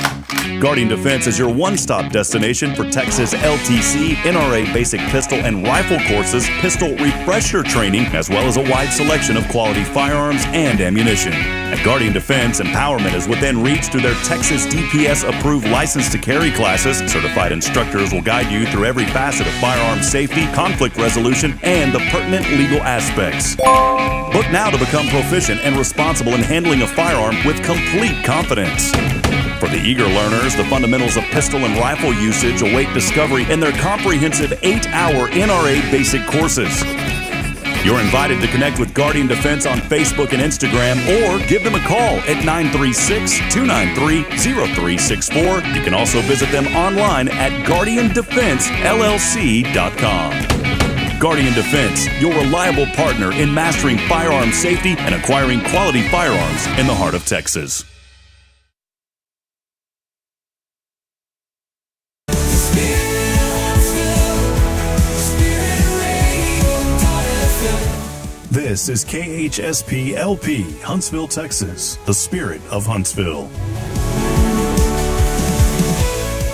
Guardian Defense is your one-stop destination for Texas LTC, NRA basic pistol and rifle courses, pistol refresher training, as well as a wide selection of quality firearms and ammunition. At Guardian Defense, empowerment is within reach through their Texas DPS-approved license to carry classes. Certified instructors will guide you through every facet of firearm safety, conflict resolution, and the pertinent legal aspects. Book now to become proficient and responsible in handling a firearm with complete confidence. For the eager learners, the fundamentals of pistol and rifle usage await discovery in their comprehensive 8-hour NRA basic courses. You're invited to connect with Guardian Defense on Facebook and Instagram, or give them a call at 936-293-0364. You can also visit them online at guardiandefensellc.com. Guardian Defense, your reliable partner in mastering firearm safety and acquiring quality firearms in the heart of Texas. This is KHSP-LP, Huntsville, Texas, the spirit of Huntsville.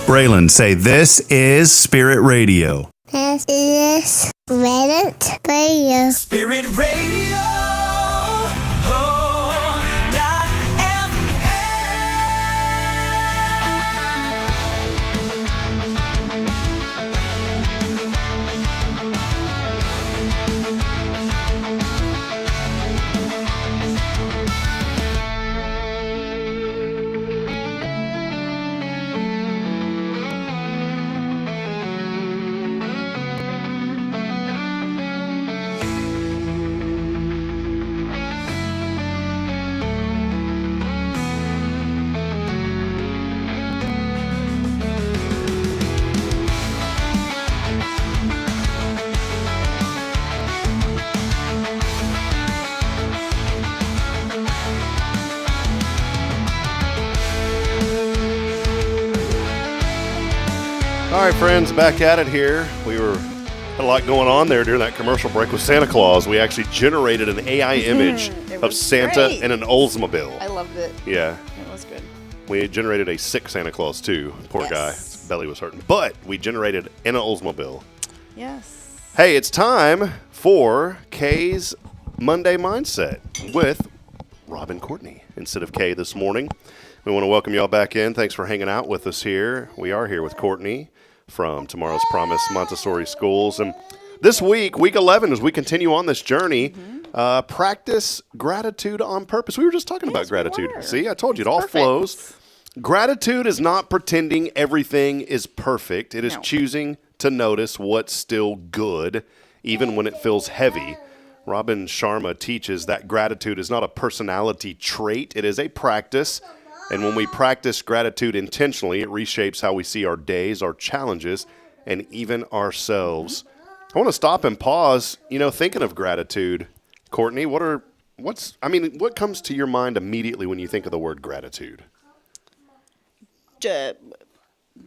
Braylon, say, this is Spirit Radio. This is Spirit Radio. Spirit Radio. Oh, not All right, friends, back at it here. We had a lot going on there during that commercial break with Santa Claus. We actually generated an AI image of Santa great. in an Oldsmobile. I loved it. Yeah. It was good. We generated a sick Santa Claus, too. Poor Yes. guy. His belly was hurting. But we generated in an Oldsmobile. Yes. Hey, it's time for Kay's Monday Mindset with Robin Courtney instead of Kay this morning. We want to welcome y'all back in. Thanks for hanging out with us here. We are here with Courtney from Tomorrow's Promise Montessori Schools. And this week, week 11, as we continue on this journey, practice gratitude on purpose. We were just talking about gratitude. See, I told you, it all flows. Gratitude is not pretending everything is perfect. It is choosing to notice what's still good, even when it feels heavy. Robin Sharma teaches that gratitude is not a personality trait. It is a practice. And when we practice gratitude intentionally, it reshapes how we see our days, our challenges, and even ourselves. I want to stop and pause, thinking of gratitude. Courtney, what comes to your mind immediately when you think of the word gratitude?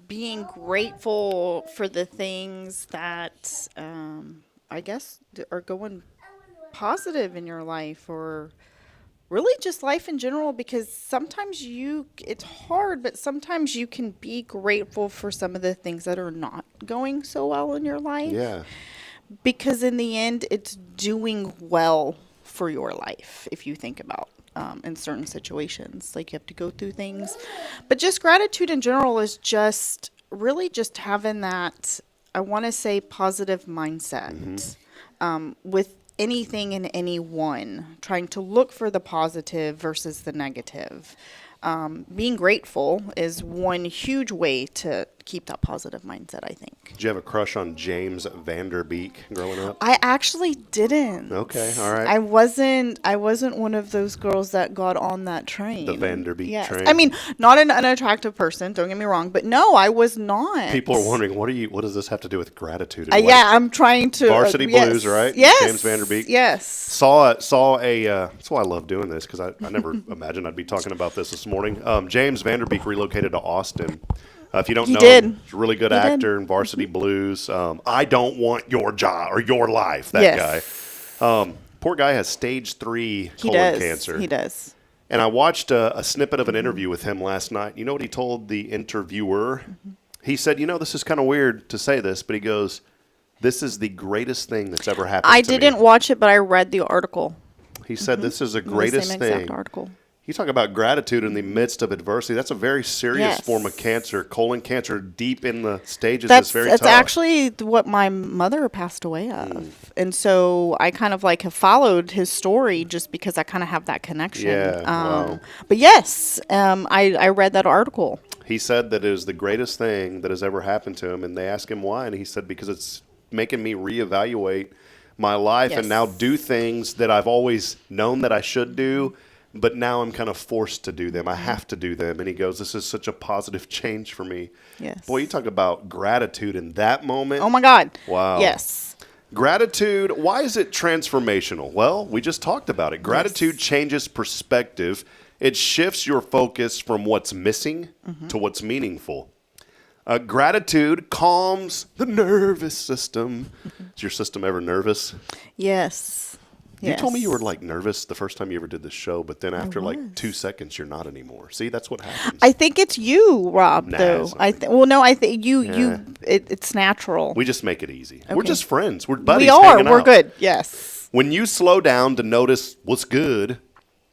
Being grateful for the things that I guess are going positive in your life, or really just life in general, because sometimes it's hard, but sometimes you can be grateful for some of the things that are not going so well in your life. Yeah. Because in the end, it's doing well for your life if you think about in certain situations. Like you have to go through things. But just gratitude in general is just really just having that, I want to say, positive mindset with anything and anyone, trying to look for the positive versus the negative. Being grateful is one huge way to keep that positive mindset, I think. Did you have a crush on James Vanderbeek growing up? I actually didn't. Okay, all right. I wasn't one of those girls that got on that train. The Vanderbeek train. I mean, not an unattractive person, don't get me wrong, but no, I was not. People are wondering, what does this have to do with gratitude? Yeah, I'm trying to Varsity Blues, right? Yes. James Vanderbeek. Yes. Saw a that's why I love doing this, because I never imagined I'd be talking about this morning. James Vanderbeek relocated to Austin. If you don't know him, he's a really good actor in Varsity Blues. I Don't Want Your Job or Your Life, that guy. Poor guy has stage 3 colon cancer. He does. And I watched a snippet of an interview with him last night. You know what he told the interviewer? He said, this is kind of weird to say this, but he goes, this is the greatest thing that's ever happened to me. I didn't watch it, but I read the article. He said, this is the greatest same thing. exact article. You talk about gratitude in the midst of adversity. That's a very serious form of cancer. Colon cancer, deep in the stages, is very tough. That's actually what my mother passed away of. And so I kind of like have followed his story just because I kind of have that connection. Yeah, wow. But yes, I read that article. He said that it is the greatest thing that has ever happened to him. And they asked him why. And he said, because it's making me reevaluate my life and now do things that I've always known that I should do. But now I'm kind of forced to do them. I have to do them. And he goes, this is such a positive change for me. Yes. Boy, you talk about gratitude in that moment. Oh, my God. Wow. Yes. Gratitude, why is it transformational? Well, we just talked about it. Gratitude changes perspective. It shifts your focus from what's missing to what's meaningful. Gratitude calms the nervous system. Is your system ever nervous? Yes. You told me you were like nervous the first time you ever did this show, but then after like 2 seconds, you're not anymore. See, that's what happens. I think it's you, Rob. Though I think you. It's natural. We just make it easy. Okay. We're just friends. We're buddies. We are. Hanging We're out. good. Yes. When you slow down to notice what's good,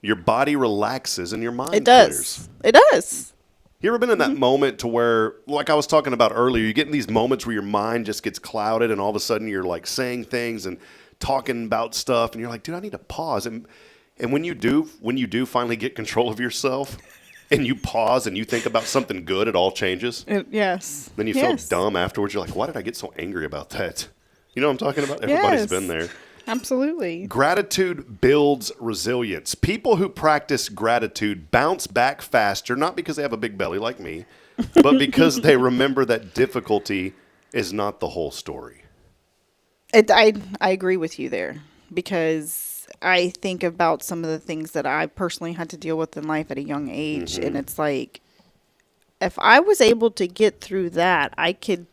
your body relaxes and your mind It does. clears. It does. You ever been in that moment to where, like I was talking about earlier, you get in these moments where your mind just gets clouded and all of a sudden you're like saying things and talking about stuff and you're like, dude, I need to pause. And when you do finally get control of yourself and you pause and you think about something good, it all changes. Yes. Then you feel dumb afterwards. You're like, why did I get so angry about that? You know what I'm talking about? Everybody's been there. Absolutely. Gratitude builds resilience. People who practice gratitude bounce back faster, not because they have a big belly like me, but because they remember that difficulty is not the whole story. I agree with you there, because I think about some of the things that I personally had to deal with in life at a young age, and it's like, if I was able to get through that, I can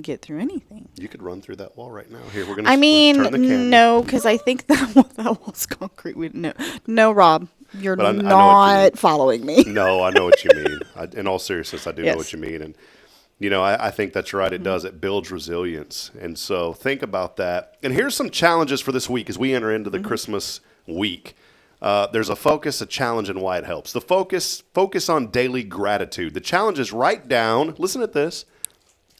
get through anything. You could run through that wall right now. Here, we're gonna. turn the camera. No, because I think that wall's concrete. No, Rob, you're But I know what you not mean. following me. No, I know what you mean. In all seriousness, I do know Yes. what you mean. And, I think that's right. It does. It builds resilience. And so think about that. And here's some challenges for this week as we enter into the Christmas week. There's a focus, a challenge, and why it helps. The focus on daily gratitude. The challenge is write down this.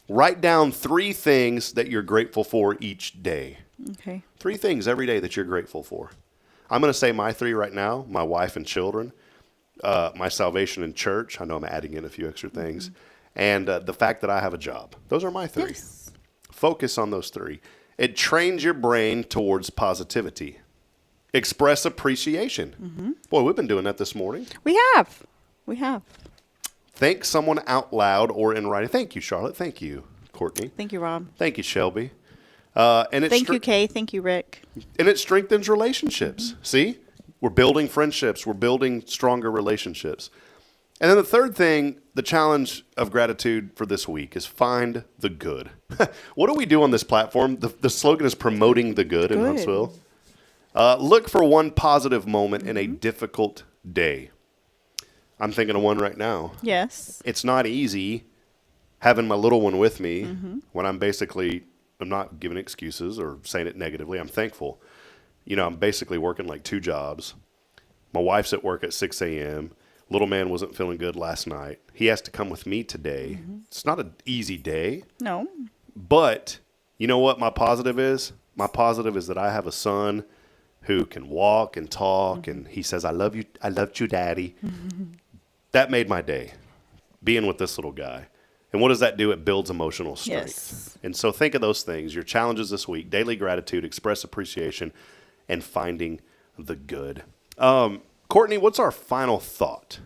Write down 3 things that you're grateful for each day. Okay. 3 things every day that you're grateful for. I'm going to say my 3 right now: my wife and children, my salvation in church. I know I'm adding in a few extra things. And the fact that I have a job. Those are my 3. Yes. Focus on those 3. It trains your brain towards positivity. Express appreciation. Boy, we've been doing that this morning. We have. Thank someone out loud or in writing. Thank you, Charlotte. Thank you, Courtney. Thank you, Rob. Thank you, Shelby. Thank you, Kay. Thank you, Rick. And it strengthens relationships. See? We're building friendships. We're building stronger relationships. And then the third thing, the challenge of gratitude for this week, is find the good. What do we do on this platform? The slogan is promoting the good in Huntsville. Look for one positive moment in a difficult day. I'm thinking of one right now. Yes. It's not easy having my little one with me when I'm not giving excuses or saying it negatively. I'm thankful. I'm basically working like 2 jobs. My wife's at work at 6 a.m. Little man wasn't feeling good last night. He has to come with me today. It's not an easy day. No. But you know what my positive is? My positive is that I have a son who can walk and talk, and he says, I love you, Daddy. That made my day, being with this little guy. And what does that do? It builds emotional strength. Yes. And so think of those things, your challenges this week: daily gratitude, express appreciation, and finding the good. Courtney, what's our final thought?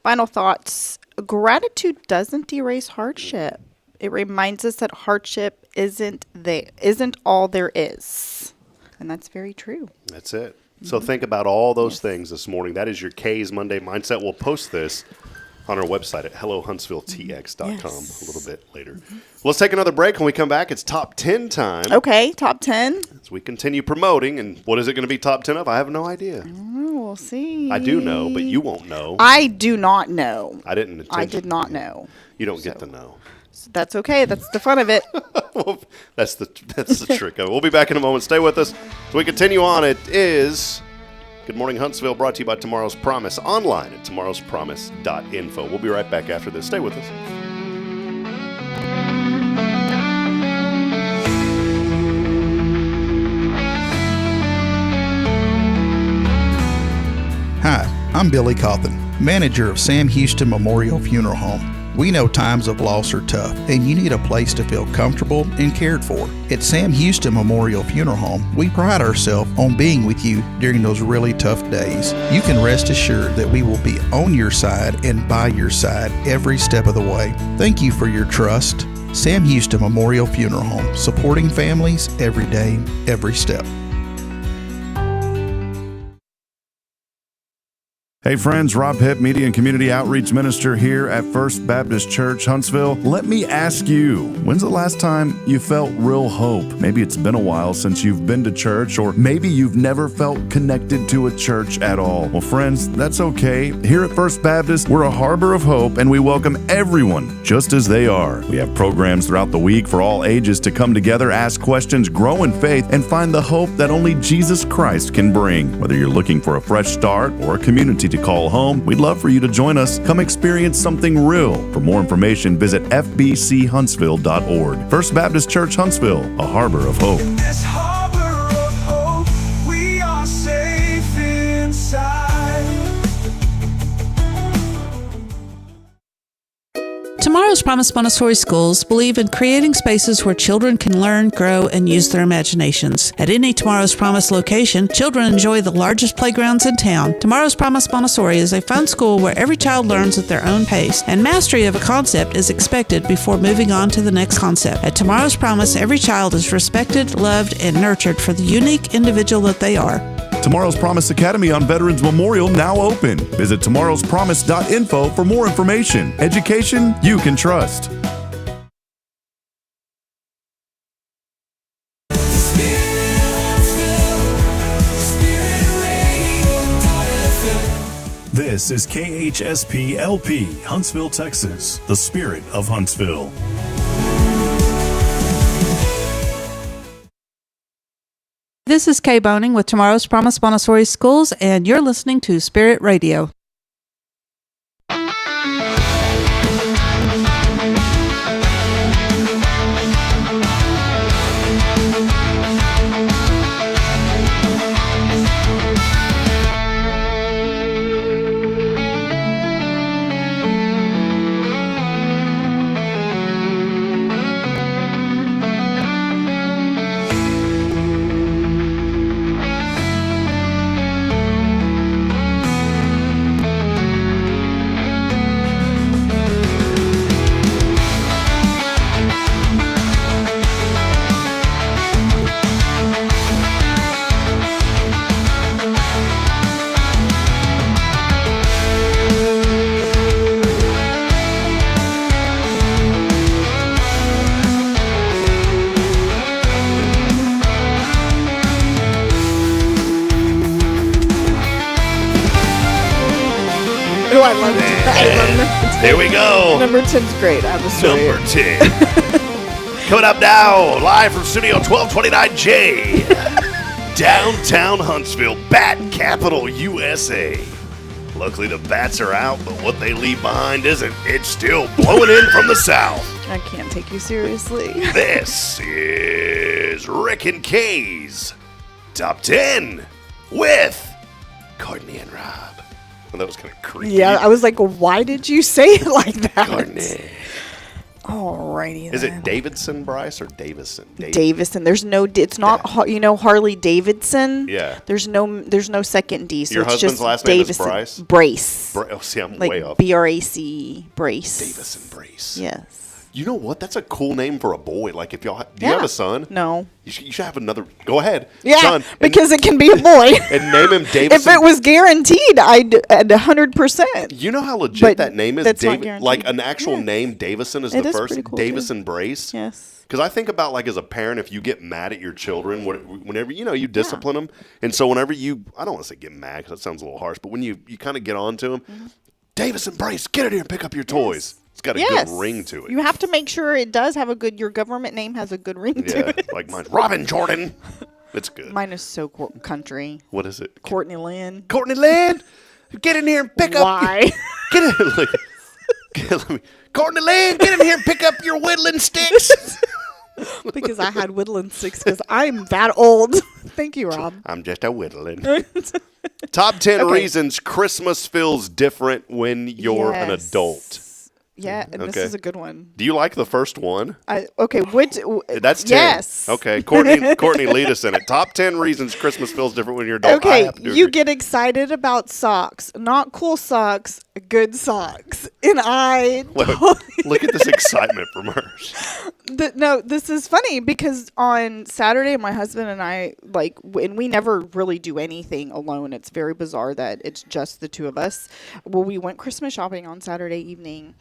Final thoughts. Gratitude doesn't erase hardship. It reminds us that hardship isn't all there is. And that's very true. That's it. So think about all those things this morning. That is your K's Monday Mindset. We'll post this on our website at hellohuntsvilletx.com a little bit later. Let's take another break. When we come back, it's top 10 time. Okay, top 10. As we continue promoting. And what is it going to be top 10 of? I have no idea. We'll see. I do know, but you won't know. I do not know. I didn't. I did not know. You don't get to know. So that's okay. That's the fun of it. Well, that's the trick of it. We'll be back in a moment. Stay with us. As we continue on, it is Good Morning Huntsville, brought to you by Tomorrow's Promise, online at tomorrowspromise.info. We'll be right back after this. Stay with us. Hi, I'm Billy Cawthon, manager of Sam Houston Memorial Funeral Home. We know times of loss are tough, and you need a place to feel comfortable and cared for. At Sam Houston Memorial Funeral Home, we pride ourselves on being with you during those really tough days. You can rest assured that we will be on your side and by your side every step of the way. Thank you for your trust. Sam Houston Memorial Funeral Home, supporting families every day, every step. Hey friends, Rob Hipp, Media and Community Outreach Minister here at First Baptist Church, Huntsville. Let me ask you, when's the last time you felt real hope? Maybe it's been a while since you've been to church, or maybe you've never felt connected to a church at all. Well, friends, that's okay. Here at First Baptist, we're a harbor of hope, and we welcome everyone just as they are. We have programs throughout the week for all ages to come together, ask questions, grow in faith, and find the hope that only Jesus Christ can bring. Whether you're looking for a fresh start or a community to call home, we'd love for you to join us. Come experience something real. For more information, visit fbchuntsville.org. First Baptist Church Huntsville, a harbor of hope. In this harbor of hope, we are safe inside. Tomorrow's Promise Montessori schools believe in creating spaces where children can learn, grow, and use their imaginations. At any Tomorrow's Promise location, children enjoy the largest playgrounds in town. Tomorrow's Promise Montessori is a fun school where every child learns at their own pace, and mastery of a concept is expected before moving on to the next concept. At Tomorrow's Promise, every child is respected, loved, and nurtured for the unique individual that they are. Tomorrow's Promise Academy on Veterans Memorial now open. Visit tomorrowspromise.info for more information. Education you can trust. This is KHSP LP, Huntsville, Texas, the spirit of Huntsville. This is Kay Boning with Tomorrow's Promise Montessori Schools, and you're listening to Spirit Radio. Oh, I love it. I love number 10. Here we go. Number 10's great. I'm sorry. Number 10. Coming up now, live from Studio 1229J. Downtown Huntsville, Bat Capital, USA. Luckily, the bats are out, but what they leave behind isn't. It's still blowing in from the south. I can't take you seriously. This is Rick and Kay's Top 10 with Courtney and Rob. Well, that was kind of creepy. Yeah, I was like, why did you say it like that? Courtney. Alrighty then. Is it Davidson Bryce or Davison? Davison. There's no. It's not. Harley Davidson. Yeah. There's no second D. So Your it's husband's just last name is Davison. Bryce? Brace. Oh, see, I'm Like way up. BRAC. Brace. Davison Brace. Yes. You know what? That's a cool name for a boy. Like if y'all, do you have a son? No. You should have another. Go ahead. Yeah, son, because it can be a boy. and name him Davison. If it was guaranteed, I'd 100%. You know how legit But that name is? that's not guaranteed. Like an actual name, Davison is It the is first. pretty cool, Davison Brace. Yes. Because I think about like as a parent, if you get mad at your children, whenever you discipline them, and so whenever I don't want to say get mad because that sounds a little harsh, but when you kind of get on to them, Mm-hmm. Davison Brace, get in here and pick up your toys. It's got a good ring to it. You have to make sure it does have your government name has a good ring to it. Like mine's Robin Jordan. It's good. Mine is so country. What is it? Courtney Lynn. Courtney Lynn, get in here and pick up. Why? Get in. Courtney Lynn, get in here and pick up your whittling sticks. Because I had whittling sticks because I'm that old. Thank you, Rob. I'm just a whittling. Top 10 reasons Christmas feels different when you're an adult. Yeah, and this is a good one. Do you like the first one? That's 10. Yes. Okay, Courtney, lead us in it. Top 10 reasons Christmas feels different when you're an adult. Okay, you get excited about socks. Not cool socks, good socks. And look at this excitement from hers. No, this is funny because on Saturday, my husband and I, and we never really do anything alone. It's very bizarre that it's just the two of us. Well, we went Christmas shopping on Saturday evening,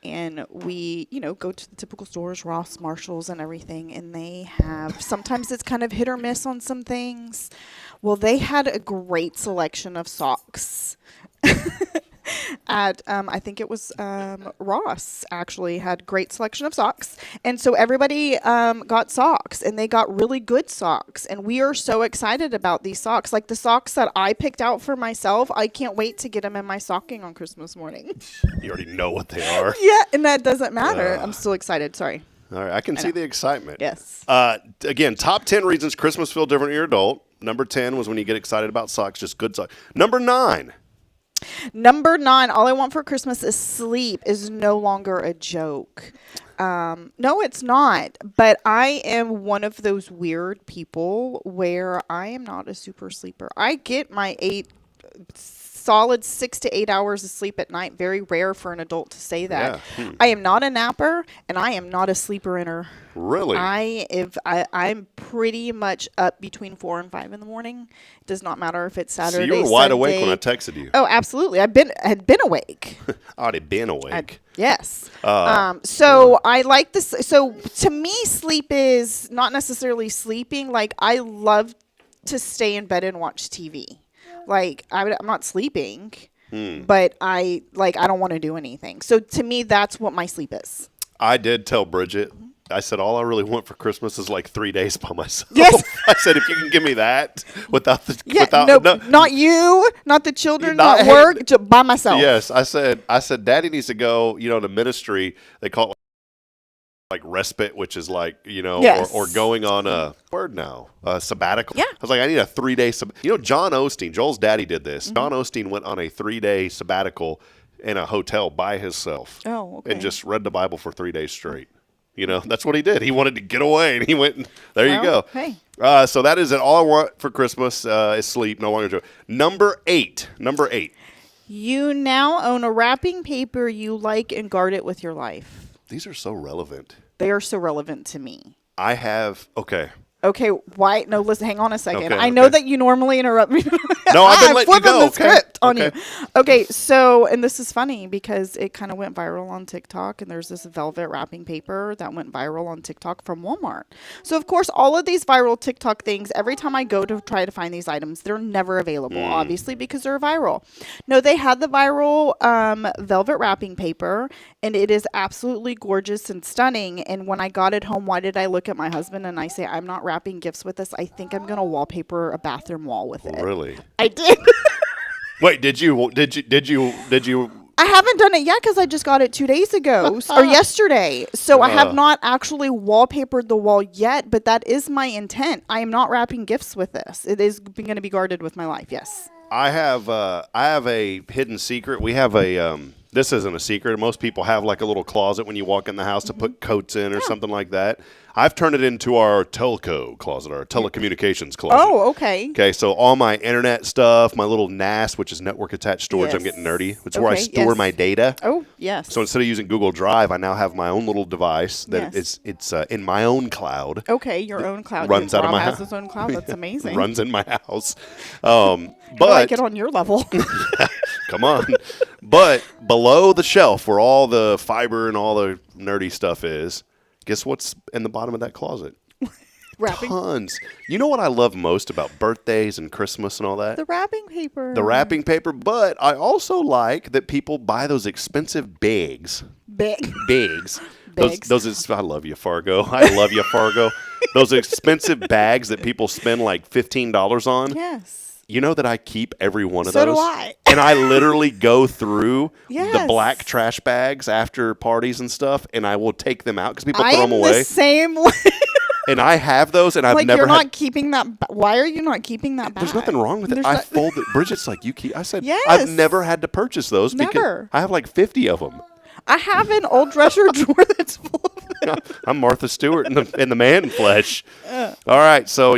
and we, go to the typical stores, Ross, Marshalls, and everything, and they have, sometimes it's kind of hit or miss on some things. Well, they had a great selection of socks. At I think it was Ross actually had great selection of socks, and so everybody got socks, and they got really good socks, and we are so excited about these socks. Like the socks that I picked out for myself, I can't wait to get them in my stocking on Christmas morning. You already know what they are. Yeah, and that doesn't matter. I'm still excited. Sorry. All right, I can see the excitement. Yes. Again, top 10 reasons Christmas feels different when you're an adult. Number 10 was when you get excited about socks, just good socks. Number 9, all I want for Christmas is sleep is no longer a joke. No, it's not. But I am one of those weird people where I am not a super sleeper. I get my solid 6 to 8 hours of sleep at night. Very rare for an adult to say that. Yeah. I am not a napper, and I am not a sleeper-inner. Really? I'm pretty much up between 4 and 5 in the morning. It does not matter if it's Saturday, So you were wide awake when I texted you. Oh, absolutely. Had been awake. Already been awake. Yes. So I like this. So to me, sleep is not necessarily sleeping. Like I love to stay in bed and watch TV. Like I'm not sleeping, but I don't want to do anything. So to me, that's what my sleep is. I did tell Bridget. I said all I really want for Christmas is like 3 days by myself. Yes. I said if you can give me that without the not you, not the children, not work, just by myself. Yes, I said Daddy needs to go. To ministry. They call it like respite, which is like yes. or going on a sabbatical. Yeah. I was like, I need a 3 day. John Osteen, Joel's daddy did this. Mm-hmm. John Osteen went on a 3 day sabbatical in a hotel by himself. Oh, okay. And just read the Bible for 3 days straight. That's what he did. He wanted to get away, and he went. And there you go. Hey. So that is it. All I want for Christmas is sleep. No longer joy. Number 8. You now own a wrapping paper you like and guard it with your life. These are so relevant. They are so relevant to me. I have okay. Okay, why? No, listen. Hang on a second. Okay, I know that you normally interrupt me. No, I've been letting you go. The okay? script. on Okay. you. Okay, so, and this is funny because it kind of went viral on TikTok, and there's this velvet wrapping paper that went viral on TikTok from Walmart. So, of course, all of these viral TikTok things, every time I go to try to find these items, they're never available, obviously, because they're viral. No, they had the viral velvet wrapping paper, and it is absolutely gorgeous and stunning. And when I got it home, why did I look at my husband and I say, I'm not wrapping gifts with this. I think I'm going to wallpaper a bathroom wall with it. Really? I did. Wait, did you? I haven't done it yet because I just got it 2 days ago or yesterday. So I have not actually wallpapered the wall yet, but that is my intent. I am not wrapping gifts with this. It is going to be guarded with my life. Yes. I have a hidden secret. We have a this isn't a secret. Most people have like a little closet when you walk in the house to put coats in or something like that. I've turned it into our telco closet, our telecommunications closet. Oh, okay. Okay, so all my internet stuff, my little NAS, which is network attached storage, I'm Yes. getting nerdy. It's where I Okay, store yes. my data. Oh, yes. So instead of using Google Drive, I now have my own little device that Yes. it's in my own cloud. Okay, your own cloud. Runs Your out of Rob my has house. his own cloud. That's amazing. Runs in my house. How do I But get on your level? come on. But below the shelf where all the fiber and all the nerdy stuff is, guess what's in the bottom of that closet? Wrapping. Tons. You know what I love most about birthdays and Christmas and all that? The wrapping paper. The wrapping paper, but I also like that people buy those expensive bags. Big. Bags. Bags. Those is, I love you, Fargo. I love you, Fargo. Those expensive bags that people spend like $15 on. Yes. You know that I keep every one of So those? do I. And I literally go through the Yes. black trash bags after parties and stuff, and I will take them out because people I throw am them away. the same way. And I have those, and I've Like, never you're had. not keeping that. Why are you not keeping that back? There's nothing wrong with it. There's I not- fold it. Bridget's like, you keep. I said, Yes. I've never had to purchase those because Never. I have like 50 of them. I have an old dresser drawer that's full of them. I'm Martha Stewart in the man flesh. All right, so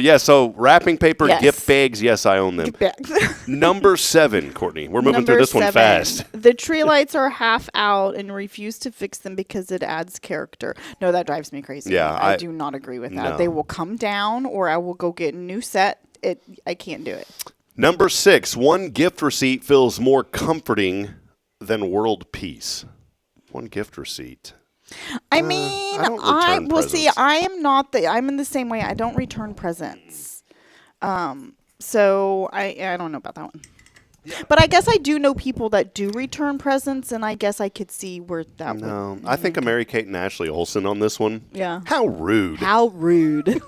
wrapping paper, Yes. gift bags, yes, I own them. Bags. Number 7, Courtney. We're moving through Number this one 7. fast. The tree lights are half out and refuse to fix them because it adds character. No, that drives me crazy. Yeah, I I- do not agree with that. No. They will come down, or I will go get a new set. I can't do it. Number 6, one gift receipt feels more comforting than world peace. One gift receipt. I mean, I don't return see. presents. I am not the. I'm in the same way. I don't return presents. So I don't know about that one. But I guess I do know people that do return presents, and I guess I could see where that would. No, I think of Mary Kate and Ashley Olsen on this one. Yeah. How rude. How rude.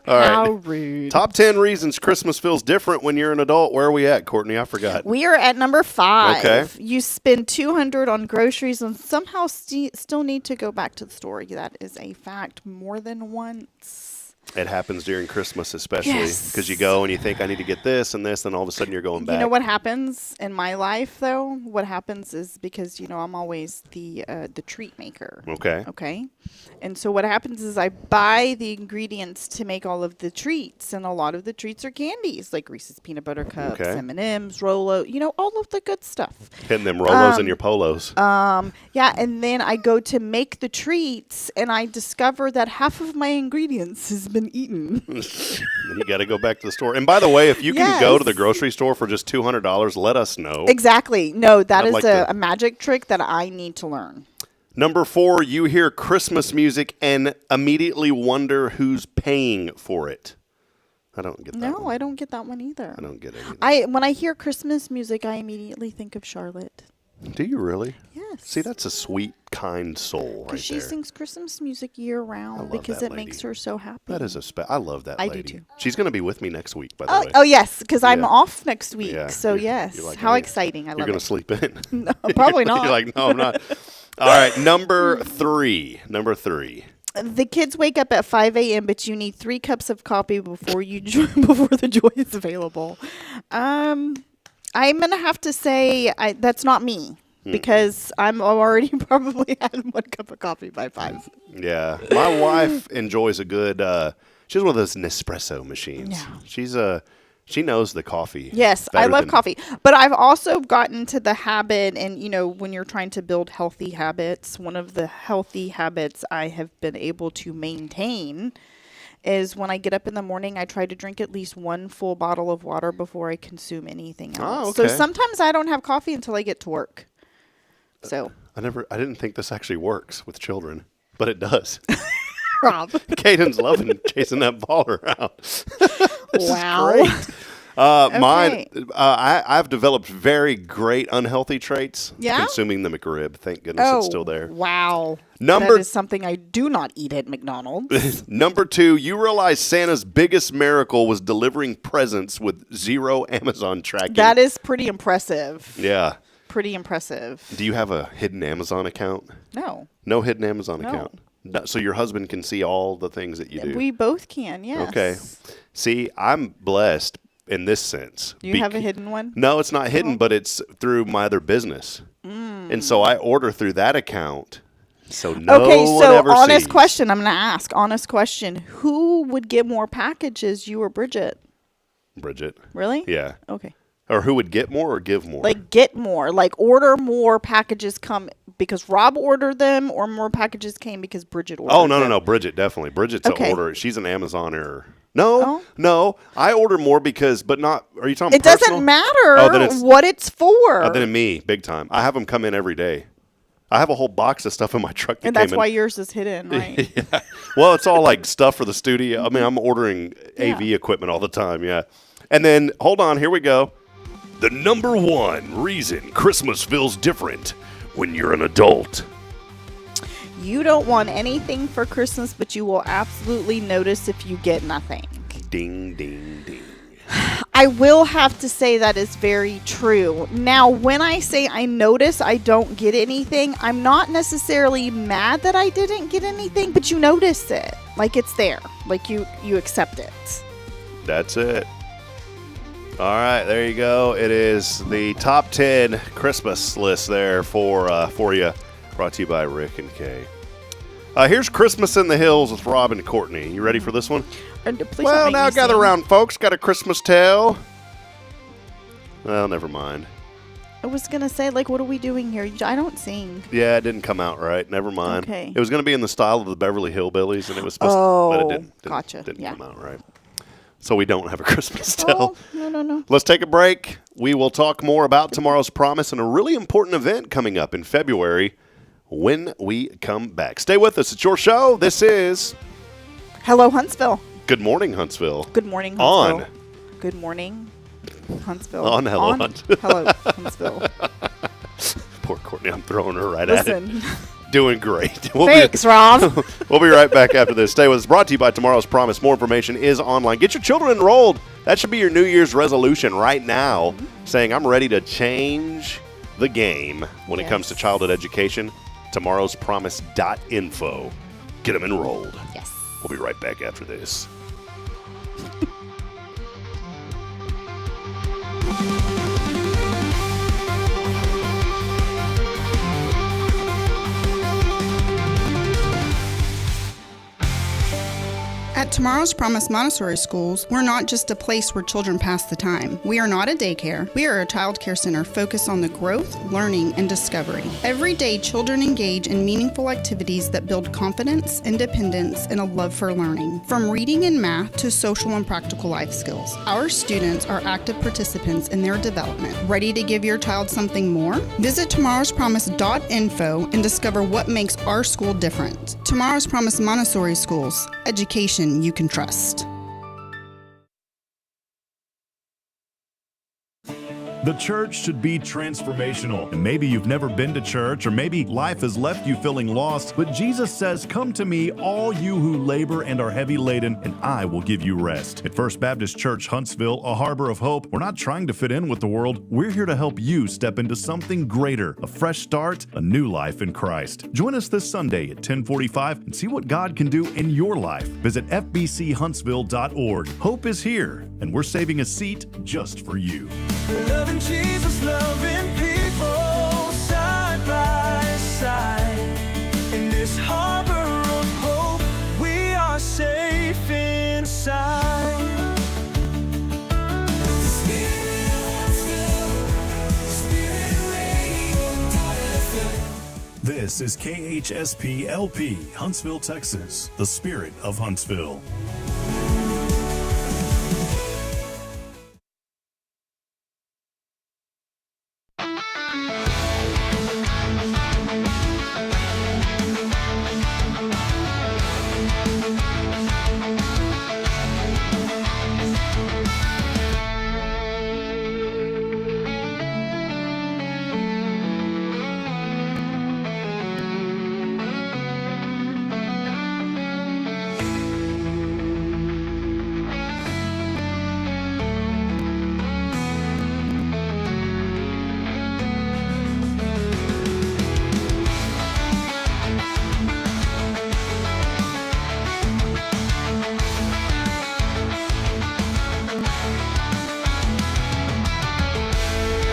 All right. How rude. Top 10 reasons Christmas feels different when you're an adult. Where are we at, Courtney? I forgot. We are at number 5. Okay. You spend $200 on groceries and somehow still need to go back to the store. That is a fact more than once. It happens during Christmas especially Yes. because you go and you think I need to get this and this, and all of a sudden you're going back. You know what happens in my life, though? What happens is because, I'm always the treat maker. Okay. Okay. And so what happens is I buy the ingredients to make all of the treats, and a lot of the treats are candies, like Reese's Peanut Butter Cups, Okay. M&M's, Rolo, all of the good stuff. Hitting them Rolos in your polos. Yeah, and then I go to make the treats, and I discover that half of my ingredients has been eaten. Then you got to go back to the store. And by the way, if you can go to the Yes. grocery store for just $200, let us know. Exactly. No, that I'd is like a to- magic trick that I need to learn. Number 4, you hear Christmas music and immediately wonder who's paying for it. I don't get that No, one. I don't get that one either. I don't get it either. When I hear Christmas music, I immediately think of Charlotte. Do you really? Yes. See, that's a sweet, kind soul right Because she there. sings Christmas music year round love because that it makes lady. her so happy. That is I love that I do lady. too. She's going to be with me next week, by the way. Oh yes, because I'm Yeah. off next week. Yeah, So you're- yes, you're like, how hey, exciting! I You're love going it. to sleep in. No, probably not. You're like, no, I'm not. All right, number 3. Number 3. The kids wake up at 5 a.m., but you need 3 cups of coffee before before the joy is available. I'm gonna have to say that's not me because I'm already probably had 1 cup of coffee by 5. Yeah, my wife enjoys a good. She's one of those Nespresso machines. Yeah. She knows the coffee. Yes, I better love than- coffee, but I've also gotten to the habit, and when you're trying to build healthy habits, one of the healthy habits I have been able to maintain is when I get up in the morning, I try to drink at least one full bottle of water before I consume anything else. okay. So sometimes I don't have coffee until I get to work. So I didn't think this actually works with children, but it does. Rob. Caden's loving chasing that ball around. This Wow. is great. Mine, Okay. I've developed very great unhealthy traits. Yeah? Consuming the McRib. Thank goodness it's still there. Wow. Number- That is something I do not eat at McDonald's. Number 2, you realize Santa's biggest miracle was delivering presents with 0 Amazon tracking. That is pretty impressive. Yeah. Pretty impressive. Do you have a hidden Amazon account? No. No hidden Amazon No. account. No, so your husband can see all the things that you do. We both can, yes. Okay. See, I'm blessed in this sense. You have a hidden one? No, it's not hidden, but it's through my other business. And so I order through that account. So no Okay, one so ever honest sees. question. I'm going to ask. Honest question. Who would get more packages, you or Bridget? Bridget. Really? Yeah. Okay. Or who would get more or give more? Like get more. Like order more packages come because Rob ordered them or more packages came because Bridget ordered oh, no, them? no. Bridget, definitely. Bridget's Okay. an order. She's an Amazoner. No, Oh. no. I order more because, but not, are you talking It personal? doesn't matter Oh, then it's- what it's for. Oh, then me, big time. I have them come in every day. I have a whole box of stuff in my truck that and that's came why in. yours is hidden, right? Yeah. Well, it's all like stuff for the studio. I mean, I'm ordering AV Yeah. equipment all the time, yeah. And then, hold on, here we go. The number 1 reason Christmas feels different when you're an adult. You don't want anything for Christmas, but you will absolutely notice if you get nothing. Ding, ding, ding. I will have to say that is very true. Now, when I say I notice I don't get anything, I'm not necessarily mad that I didn't get anything, but you notice it. Like it's there. Like you accept it. That's it. All right, there you go. It is the top 10 Christmas list there for you. Brought to you by Rick and Kay. Here's Christmas in the Hills with Rob and Courtney. You ready for this one? Please Well, don't make now me gather sing. around, folks. Got a Christmas tale. Well, never mind. I was going to say, like, what are we doing here? I don't sing. Yeah, it didn't come out right. Never mind. Okay. It was going to be in the style of the Beverly Hillbillies, and it was supposed to, but it didn't. Gotcha. Didn't Yeah. come out right. So we don't have a Christmas tale. Oh, no. Let's take a break. We will talk more about tomorrow's promise and a really important event coming up in February when we come back. Stay with us. It's your show. This is Hello, Huntsville. Good Morning Huntsville. Good morning, On. Huntsville. Good morning, Huntsville. On Hello Huntsville. Hello, Huntsville. Poor Courtney. I'm throwing her right at it. Listen. Doing great. Thanks, Rob. We'll be right back after this. Stay with us. Brought to you by Tomorrow's Promise. More information is online. Get your children enrolled. That should be your New Year's resolution right now, saying I'm ready to change the game when it comes to childhood education. Tomorrowspromise.info. Get them enrolled. Yes. We'll be right back after this. At Tomorrow's Promise Montessori Schools, we're not just a place where children pass the time. We are not a daycare. We are a child care center focused on the growth, learning, and discovery. Every day, children engage in meaningful activities that build confidence, independence, and a love for learning. From reading and math to social and practical life skills, our students are active participants in their development. Ready to give your child something more? Visit tomorrowspromise.info and discover what makes our school different. Tomorrow's Promise Montessori Schools. Education you can trust. The church should be transformational. And maybe you've never been to church, or maybe life has left you feeling lost, but Jesus says, "Come to me, all you who labor and are heavy laden, and I will give you rest." At First Baptist Church, Huntsville, a harbor of hope, we're not trying to fit in with the world. We're here to help you step into something greater, a fresh start, a new life in Christ. Join us this Sunday at 10:45 and see what God can do in your life. Visit fbchuntsville.org. Hope is here, and we're saving a seat just for you. Loving Jesus, loving people side by side. In this harbor of hope, we are safe inside. This is KHSP LP, Huntsville, Texas, the spirit of Huntsville.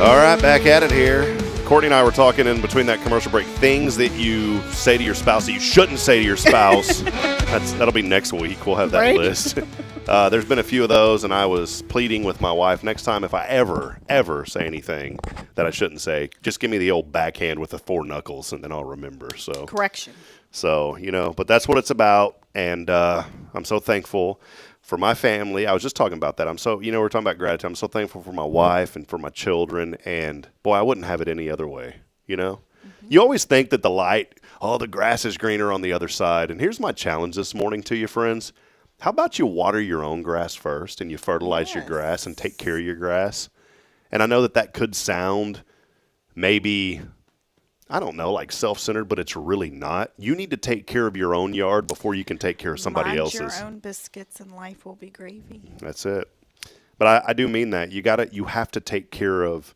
All right, back at it here. Courtney and I were talking in between that commercial break. Things that you say to your spouse that you shouldn't say to your spouse. That'll be next week. We'll have that list. There's been a few of those, and I was pleading with my wife, next time if I ever say anything that I shouldn't say, just give me the old backhand with the 4 knuckles, and then I'll remember. So Correction. So, but that's what it's about, and I'm so thankful for my family. I was just talking about that. I'm so, we're talking about gratitude. I'm so thankful for my wife and for my children, and boy, I wouldn't have it any other way, You always think that the grass is greener on the other side, and here's my challenge this morning to you, friends. How about you water your own grass first, and you fertilize your grass and take care of your grass? And I know that could sound maybe, I don't know, like self-centered, but it's really not. You need to take care of your own yard before you can take care of somebody else's. Mind your own biscuits and life will be gravy. That's it. But I do mean that. You have to take care of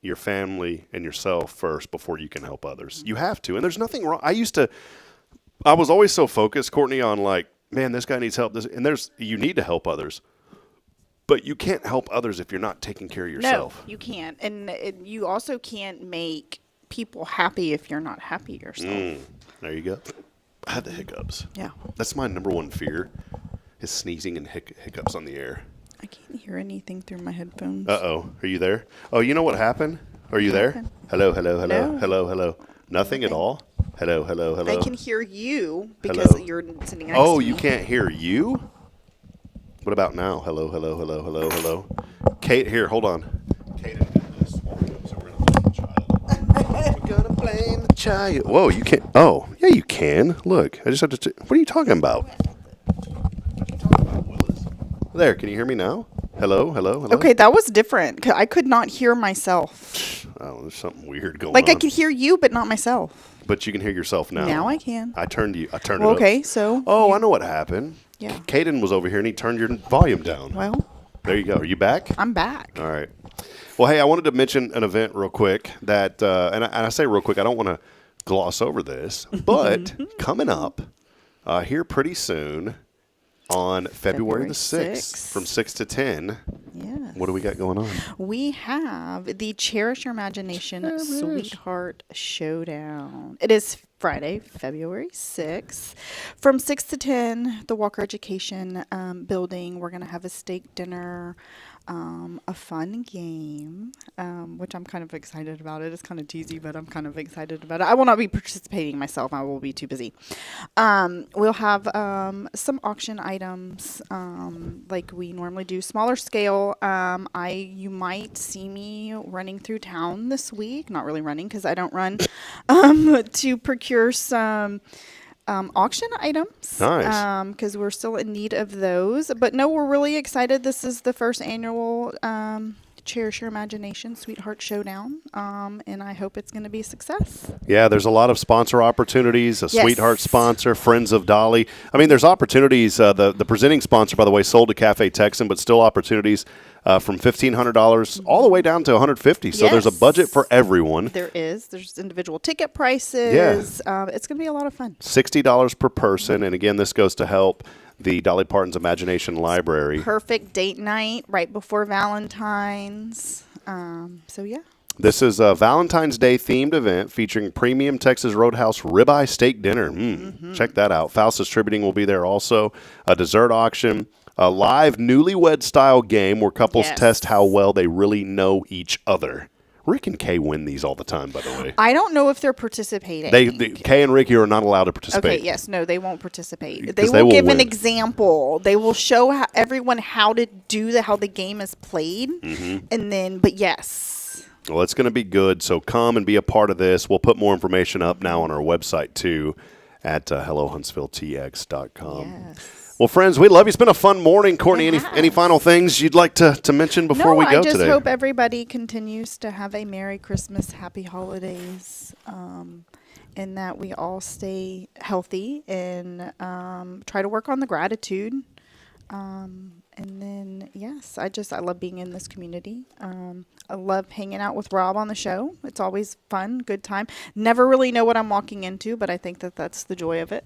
your family and yourself first before you can help others. You have to. And there's nothing wrong. I was always so focused, Courtney, on like, man, this guy needs help. You need to help others. But you can't help others if you're not taking care of yourself. No, you can't. And you also can't make people happy if you're not happy yourself. There you go. I had the hiccups. Yeah. That's my number one fear, is sneezing and hiccups on the air. I can't hear anything through my headphones. Uh-oh. Are you there? Oh, you know what happened? Are you there? Hello, hello, hello, hello, hello. Nothing at all? Hello, hello, hello. I can hear you because you're sitting next to me. Oh, you can't hear you? What about now? Hello, hello, hello, hello, hello. Kate, here, hold on. Kate, so we're going to blame the child. Whoa, you can't. Oh, yeah, you can. Look, I just have to. What are you talking about? There, can you hear me now? Hello, hello, hello. Okay, that was different. I could not hear myself. Oh, there's something weird going on. Like I could hear you, but not myself. But you can hear yourself now. Now I can. I turned it up. Okay, so. Oh, I know what happened. Yeah. Caden was over here and he turned your volume down. Well. There you go. Are you back? I'm back. All right. Well, hey, I wanted to mention an event real quick that, and I say real quick, I don't want to gloss over this, but coming up here pretty soon on February the 6th from 6 to 10. Yes. What do we got going on? We have the Cherish Your Imagination Sweetheart Showdown. It is Friday, February 6th. From 6 to 10, the Walker Education building. We're going to have a steak dinner, a fun game, which I'm kind of excited about. It is kind of cheesy, but I'm kind of excited about it. I will not be participating myself. I will be too busy. We'll have some auction items like we normally do, smaller scale. You might see me running through town this week. Not really running because I don't run, to procure some auction items. Nice. Because we're still in need of those. But no, we're really excited. This is the first annual Cherish Your Imagination Sweetheart Showdown. And I hope it's going to be a success. Yeah, there's a lot of sponsor opportunities, a Yes. Sweetheart sponsor, Friends of Dolly. I mean, there's opportunities. The presenting sponsor, by the way, sold to Cafe Texan, but still opportunities from $1,500 all the way down to $150. So there's a budget for everyone. There is. There's individual ticket prices. Yeah. It's going to be a lot of fun. $60 per person. And again, this goes to help the Dolly Parton's Imagination Library. Perfect date night right before Valentine's. So, yeah. This is a Valentine's Day themed event featuring premium Texas Roadhouse ribeye steak dinner. Check that out. Faust Distributing will be there also. A dessert auction. A live newlywed style game where couples test how well they really know each other. Rick and Kay win these all the time, by the way. I don't know if they're participating. Kay and Ricky are not allowed to participate. Okay, yes, no, they won't participate. They will will give an win. example. They will show everyone how to do how the game is played, and then, but yes. Well, it's going to be good, so come and be a part of this. We'll put more information up now on our website, too, at hellohuntsvilletx.com. Yes. Well, friends, we love you. It's been a fun morning. Courtney, any final things you'd like to mention before we go today? I just hope everybody continues to have a Merry Christmas, Happy Holidays, and that we all stay healthy and try to work on the gratitude. And then, yes, I love being in this community. I love hanging out with Rob on the show. It's always fun, good time. Never really know what I'm walking into, but I think that's the joy of it.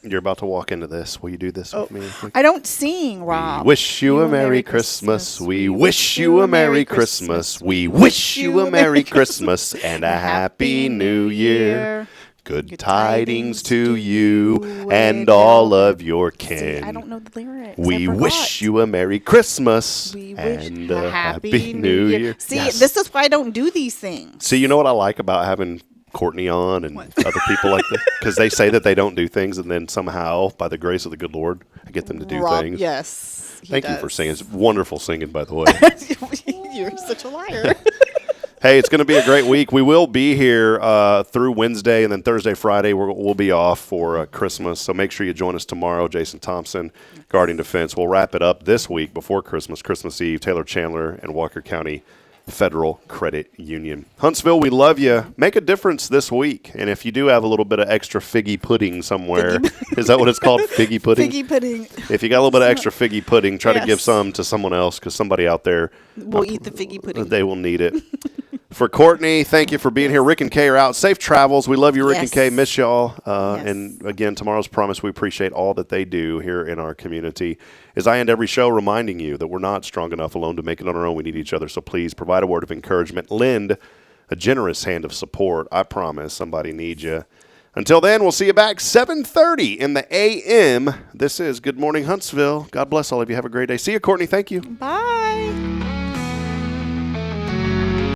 You're about to walk into this. Will you do this with me? I don't sing, Rob. We wish you a Merry Christmas. We wish you a Merry Christmas. We wish you a Merry Christmas and a Happy New Year. Good tidings to you and all of your kin. See, I don't know the lyrics. We wish you a Merry Christmas We wish and a Happy New Year. See, Yes. this is why I don't do these things. See, you know what I like about having Courtney on and other people like that? Because they say that they don't do things, and then somehow, by the grace of the good Lord, I get them to do Rob, things. yes. Thank you for singing. It's wonderful singing, by the way. You're such a liar. Hey, it's going to be a great week. We will be here through Wednesday, and then Thursday, Friday, we'll be off for Christmas. So make sure you join us tomorrow. Jason Thompson, Guardian Defense. We'll wrap it up this week before Christmas, Christmas Eve, Taylor Chandler and Walker County Federal Credit Union. Huntsville, we love you. Make a difference this week. And if you do have a little bit of extra figgy pudding somewhere, is that what it's called? Figgy pudding? Figgy pudding. If you got a little bit of extra figgy pudding, try to give Yes. some to someone else, because somebody out there, We'll eat the figgy pudding. they will need it. For Courtney, thank you for being here. Rick and Kay are out. Safe travels. We love you, Rick and Yes. Kay. Miss y'all. Yes. And again, tomorrow's promise, we appreciate all that they do here in our community. As I end every show reminding you that we're not strong enough alone to make it on our own. We need each other. So please provide a word of encouragement. Lend a generous hand of support. I promise somebody needs you. Until then, we'll see you back 7:30 in the a.m. This is Good Morning Huntsville. God bless all of you. Have a great day. See you, Courtney. Thank you. Bye.